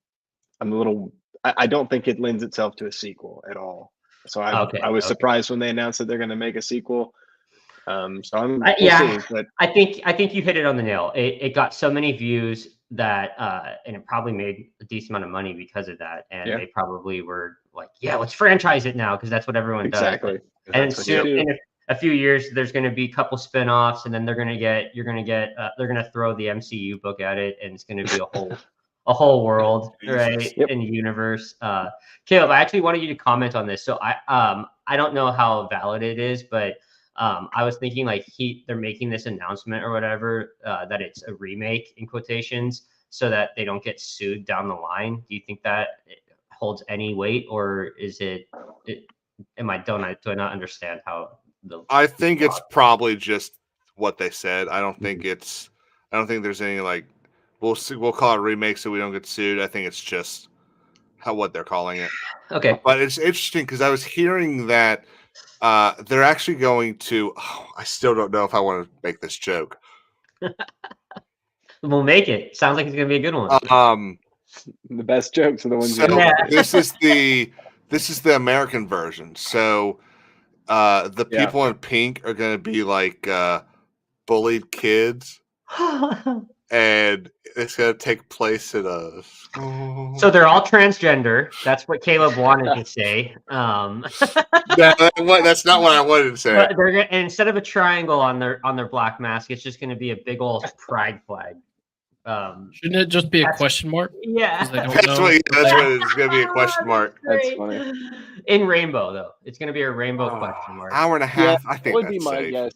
a little. I don't think it lends itself to a sequel at all. So I was surprised when they announced that they're going to make a sequel. So I'm yeah. see, but I think you hit it on the nail. It got so many views that and it probably made a decent amount of money because of that. And they probably were like, yeah, let's franchise it now because that's what everyone does. And soon, in a few years, there's going to be a couple spinoffs, and then they're going to throw the MCU book at it, and it's going to be a whole world, right, in the universe. Caleb, I actually wanted you to comment on this. So I don't know how valid it is, but I was thinking like they're making this announcement or whatever that it's a remake in quotations so that they don't get sued down the line. Do you think that it holds any weight, or is do I not understand how I think it's probably just what they said. I don't think there's any like we'll call it a remake so we don't get sued. I think it's just what they're calling it. Okay. But it's interesting because I was hearing that they're actually going to. I still don't know if I want to make this joke. We'll make it. Sounds like it's going to be a good one. The best jokes are the ones. This is the American version. So the people in pink are going to be like bullied kids. and it's gonna take place in a school. So they're all transgender. That's what Caleb wanted to say. That's not what I wanted to say. But they're gonna, instead of a triangle on their black mask, it's just going to be a big old pride flag. Shouldn't it just be a question mark? Yeah, They don't That's know. what it's gonna be, a question mark. That's funny. In rainbow, though, it's going to be a rainbow question mark. Hour and a Yeah, half. I that think would that's be my safe. guess.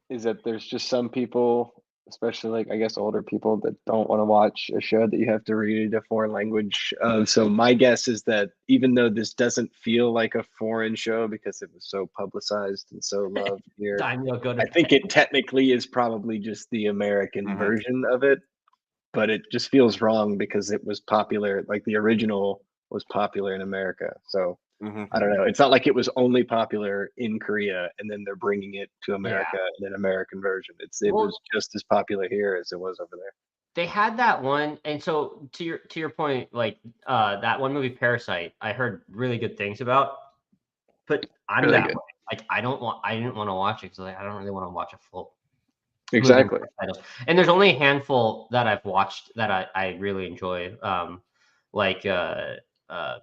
Is that there's just some people, especially like I guess older people, that don't want to watch a show that you have to read a foreign language. So my guess is that even though this doesn't feel like a foreign show because it was so publicized and so loved here, I think it technically is probably just the American version of it, but it just feels wrong because it was popular. Like the original was popular in America, so. I don't know. It's not like it was only popular in Korea and then they're bringing it to America in an American version. It was just as popular here as it was over there. They had that one, and so to your point, like that one movie Parasite, I heard really good things about, but I'm Really that good. way. Like I didn't want to watch it because like, I don't really want to watch a full Exactly. movie. And there's only a handful that I've watched that I really enjoy, like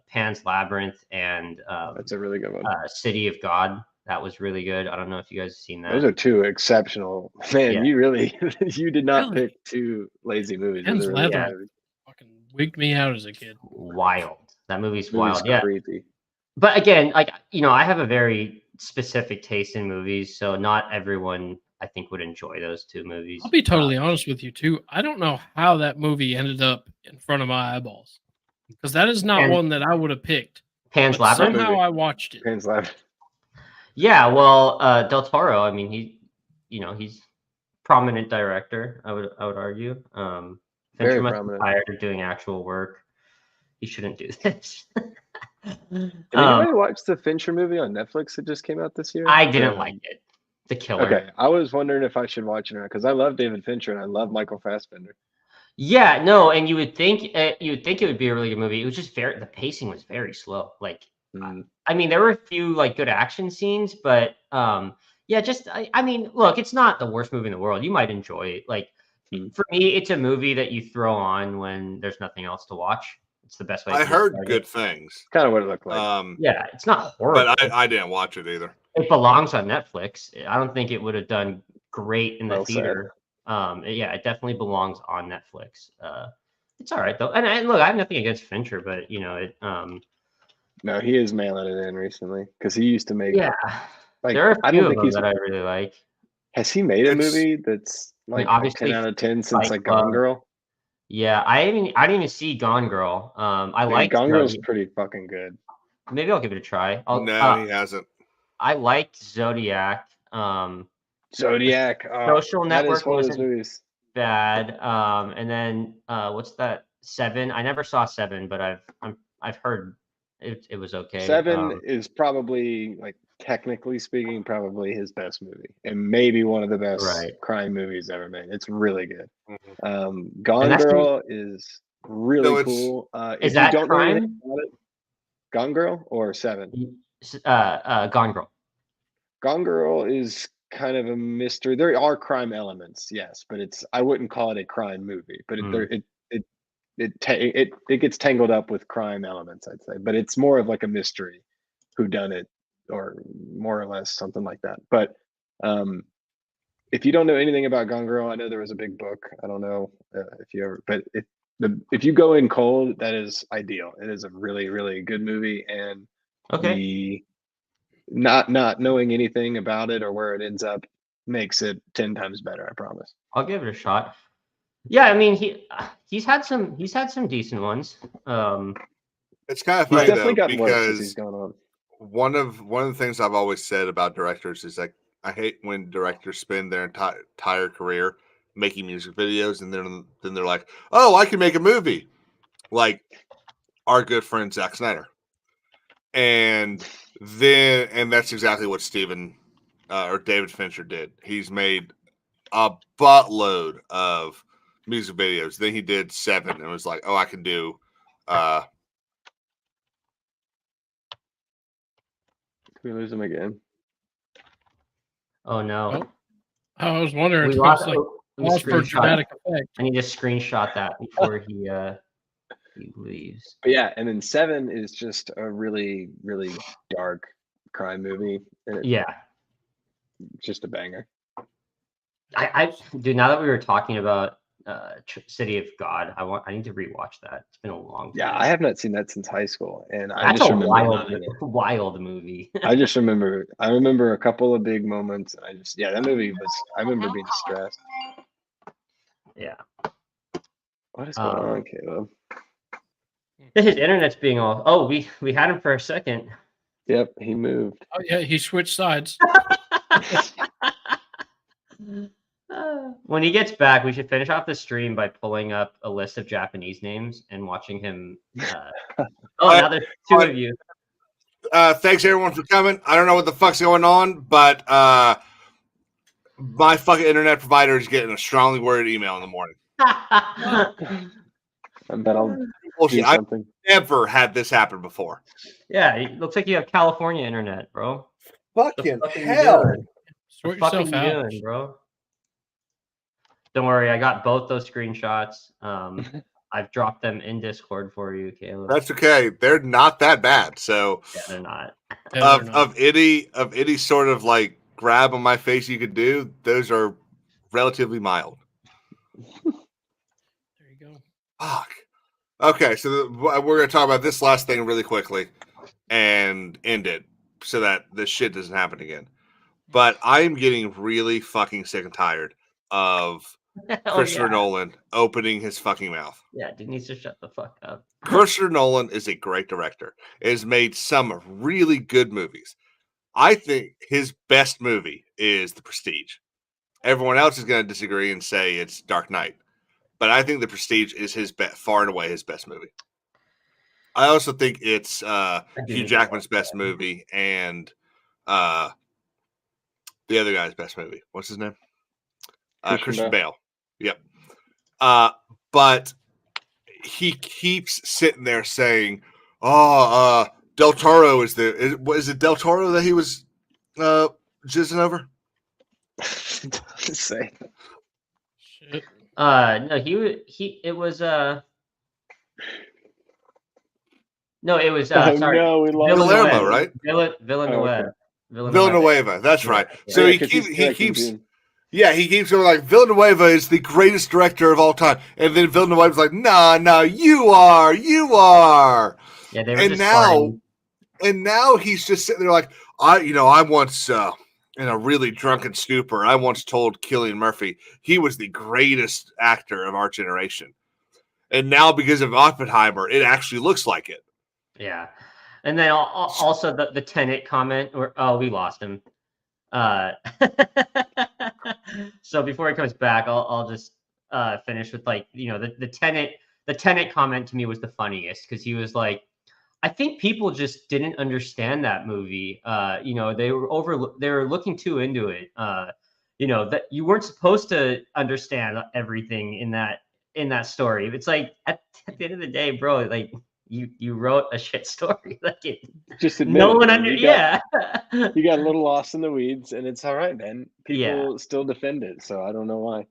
Pan's Labyrinth and That's a really good one. City of God. That was really good. I don't know if you guys have seen that. Those are two exceptional. Man, Yeah. you really you did not pick two lazy movies. Those Pan's are really Labyrinth good. fucking wigged me out as a kid. Wild. That movie's Movie's wild. Yeah. creepy. But again, like I have a very specific taste in movies, so not everyone I think would enjoy those two movies. I'll be totally honest with you too. I don't know how that movie ended up in front of my eyeballs because that is not one that I would have picked. Pan's But Labyrinth. somehow I watched it. Pan's Labyrinth. Yeah, well, Del Toro. I mean, he's prominent director. I would argue. Very Fincher must be prominent. tired of doing actual work. He shouldn't do this. Did anybody watch the Fincher movie on Netflix that just came out this year? I didn't like it. The Killer. Okay, I was wondering if I should watch it or not because I love David Fincher and I love Michael Fassbender. Yeah, no, and you would think it would be a really good movie. It was just the pacing was very slow. Like, I mean, there were a few like good action scenes, but yeah, just I mean, look, it's not the worst movie in the world. You might enjoy it. Like for me, it's a movie that you throw on when there's nothing else to watch. It's the best way. I heard good things. Kind of what it looked like. Yeah, it's not horrible, but I didn't watch it either. It belongs on Netflix. I don't think it would have done great in the Well theater. Yeah, it definitely belongs on Netflix. It's all right though. And look, I have nothing against Fincher, but No, he is mailing it in recently because he used to make. Yeah, like there are a I few don't of think them he's. that I really like. Has he made a movie that's like obviously 10 out of 10 since Fight like Club. Gone Girl? Yeah, I didn't even see Gone Girl. I like Gone Girl's pretty fucking good. Maybe I'll give it a try. No, he hasn't. I liked Zodiac. Zodiac. Social that Network is one of those wasn't movies. bad. And then what's that? Seven. I never saw Seven, but I've heard it was okay. Seven is probably, like technically speaking, probably his best movie and maybe one of the best crime movies ever made. It's really good. Gone Girl is really cool. Is if that you don't know crime? anything about it, Gone Girl or Seven? Gone Girl. Gone Girl is kind of a mystery. There are crime elements, yes, but I wouldn't call it a crime movie. But it gets tangled up with crime elements, I'd say. But it's more of like a mystery, whodunit, or more or less something like that. But if you don't know anything about Gone Girl, I know there was a big book. I don't know if you ever, but if you go in cold, that is ideal. It is a really, really good movie, and not knowing anything about it or where it ends up makes it 10 times better. I promise. I'll give it a shot. Yeah, I mean he's had some decent ones. It's kind of funny though because he's going on. One of the things I've always said about directors is like I hate when directors spend their entire career making music videos and then they're like, oh, I can make a movie, like our good friend Zack Snyder, and that's exactly what Steven or David Fincher did. He's made a buttload of music videos. Then he did Seven and was like, oh, I can do we lose him again? Oh no. I was wondering. Pause for dramatic effect. I need to screenshot that before he leaves. But yeah, and then 7 is just a really, really dark crime movie. And Yeah. Just a banger. Dude, now that we were talking about City of God, I need to rewatch that. It's been a long time. Yeah, I have not seen that since high school, and I That's just a remember wild movie. I remember a couple of big moments. That movie was. I remember being stressed. Yeah. What is going on, Caleb? His internet's being off. Oh, we had him for a second. Yep, he moved. Oh yeah, he switched sides. When he gets back, we should finish off the stream by pulling up a list of Japanese names and watching him. Now there's 2 of you. Thanks everyone for coming. I don't know what the fuck's going on, but my fucking internet provider is getting a strongly worded email in the morning. I bet I'll do something. I've never had this happen before. Yeah, it looks like you have California internet, bro. Fucking hell. Sort What yourself out, doing, bro? Don't worry, I got both those screenshots. I've dropped them in Discord for you, Caleb. That's okay. They're not that bad. So yeah, they're not. Of any sort of like grab on my face you could do, those are relatively mild. There you go. Fuck. Okay, so we're going to talk about this last thing really quickly and end it so that this shit doesn't happen again. But I'm getting really fucking sick and tired of Christopher Nolan opening his fucking mouth. Yeah, dude needs to shut the fuck up. Christopher Nolan is a great director. Has made some really good movies. I think his best movie is The Prestige. Everyone else is going to disagree and say it's Dark Knight. But I think The Prestige is his far and away his best movie. I also think it's Hugh Jackman's best movie and the other guy's best movie. What's his name? Christian Bale. Yep. But he keeps sitting there saying, Del Toro is it Del Toro that he was jizzing over? Say. Shit. No, it was no, it was sorry. No, we lost Guillermo, right? Villanueva. Villanueva, that's right. So Yeah, he keeps going like Villanueva is the greatest director of all time, and then Villanueva's like, nah, you are. Yeah, they were And now he's just sitting there like, I once in a really drunken stupor, I once told Cillian Murphy he was the greatest actor of our generation, and now because of Oppenheimer, it actually looks like it. Yeah, and then also the Tenet comment, we lost him. So before he comes back, I'll just finish with the Tenet comment to me was the funniest because he was like, I think people just didn't understand that movie. They were looking too into it. That you weren't supposed to understand everything in that story. It's like at the end of the day, bro, like you wrote a shit story. Like it, just no one you got a little lost in the weeds, and it's all right, man. People still defend it, so I don't know why.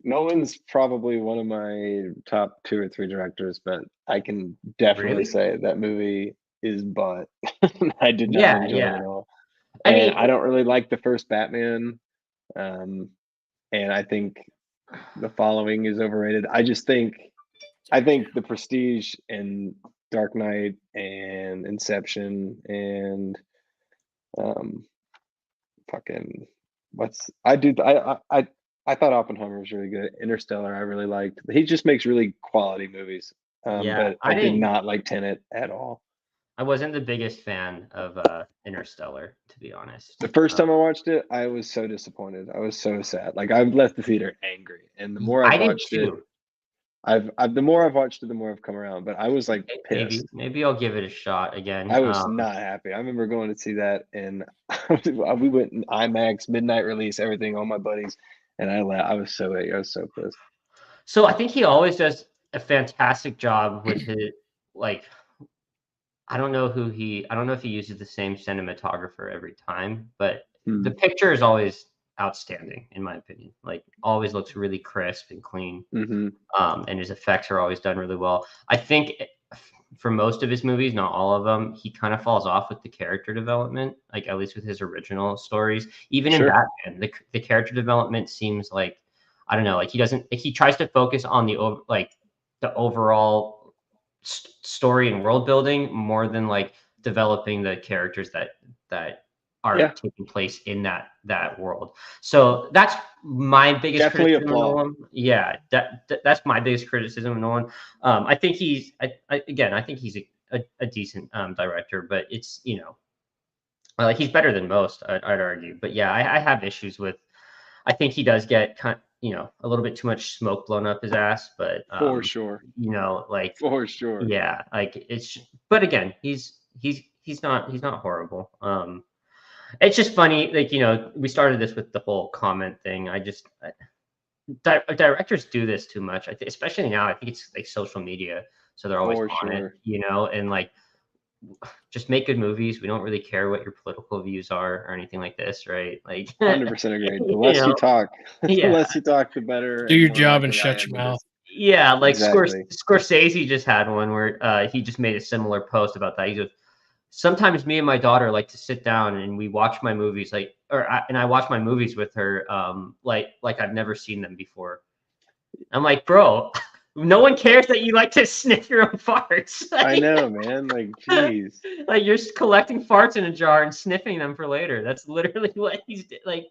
Nolan's probably one of my top 2 or 3 directors, but I can definitely say that movie is butt. I did not enjoy it at all. And I don't really like the first Batman, and I think The Following is overrated. I think The Prestige and Dark Knight and Inception and I thought Oppenheimer was really good. Interstellar, I really liked. He just makes really quality movies. But I did not like Tenet at all. I wasn't the biggest fan of Interstellar, to be honest. The first time I watched it, I was so disappointed. I was so sad. Like I left the theater angry. And the more I've watched it, the more I've watched it, the more I've come around. But I was like pissed. Maybe I'll give it a shot again. I was not happy. I remember going to see that, and we went in IMAX, midnight release, everything. All my buddies. And I was so pissed. So I think he always does a fantastic job with his I don't know if he uses the same cinematographer every time, but the picture is always outstanding in my opinion. Like always looks really crisp and clean. Mm-hmm. And his effects are always done really well. I think for most of his movies, not all of them, he kind of falls off with the character development, like at least with his original stories. Even in Batman, the character development seems like, I don't know, like he tries to focus on the overall story and world building more than like developing the characters that are taking place in that world. So that's my biggest criticism of Nolan. Yeah, that's my biggest criticism of Nolan. I think he's I think he's a decent director, but it's he's better than most, I'd argue. But yeah, I have issues with. I think he does get a little bit too much smoke blown up his ass, but for sure, like for sure, yeah, like it's. But again, he's not horrible. It's just funny, like we started this with the whole comment thing. Directors do this too much. Especially now, I think it's like social media, so they're always on it, and like just make good movies. We don't really care what your political views are or anything like this, right? Like 100% agree. The less you talk, the less you talk, the better. Do your job and shut your mouth. Yeah, like exactly. Scorsese just had one where he just made a similar post about that. He goes, sometimes me and my daughter like to sit down and we watch my movies, and I watch my movies with her, like I've never seen them before. I'm like, bro, no one cares that you like to sniff your own farts. I know, man. Like, jeez. Like you're collecting farts in a jar and sniffing them for later. That's literally what he's like.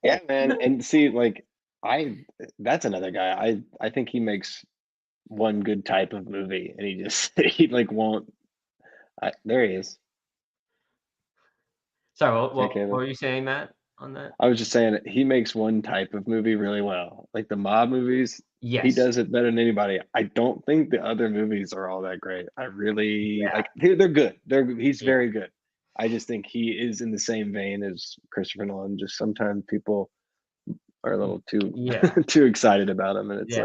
Yeah, man. And see, like, that's another guy. I think he makes one good type of movie, and he like won't. There he is. Sorry, what were you saying, Matt, on that? I was just saying that he makes one type of movie really well. Like the mob movies, yes, he does it better than anybody. I don't think the other movies are all that great. I really like. They're good. He's very good. I just think he is in the same vein as Christopher Nolan. Just sometimes people are a little too too excited about him, and it's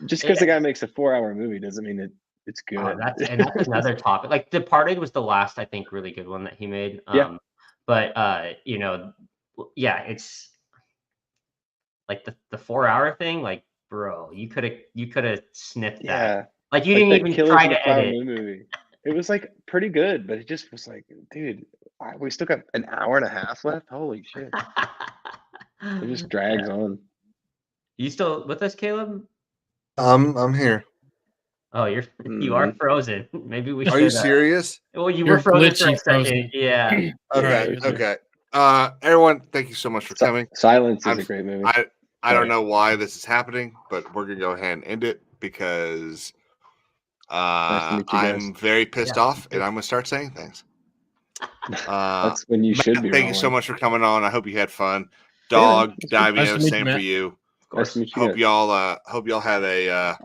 just because the guy makes a 4-hour movie doesn't mean it's good. That's another topic. Like Departed was the last, I think, really good one that he made. But it's like the 4-hour thing. Like, bro, you could have sniffed that. Like you didn't even try to edit. Movie. It was like pretty good, but it just was like, dude, we still got an hour and a half left. Holy shit! It just drags on. You still with us, Caleb? I'm here. Oh, you are frozen. Maybe we. Are you serious? Well, you were frozen for a second. Yeah. Okay. Everyone, thank you so much for coming. Silence is a great movie. I don't know why this is happening, but we're gonna go ahead and end it because I'm very pissed off, and I'm gonna start saying things. That's when you should be. Thank you so much for coming on. I hope you had fun. Dog, Davio, same for you. Hope y'all had a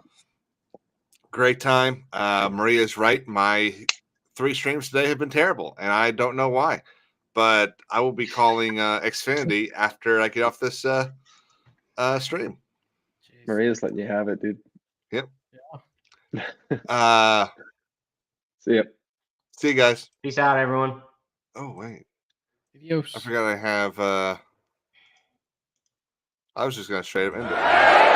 great time. Maria's right. My 3 streams today have been terrible, and I don't know why. But I will be calling Xfinity after I get off this stream. Maria's letting you have it, dude. Yep. Yeah. See ya. See you guys. Peace out, everyone. Oh wait. Adios. I forgot I have. I was just gonna straight up end it.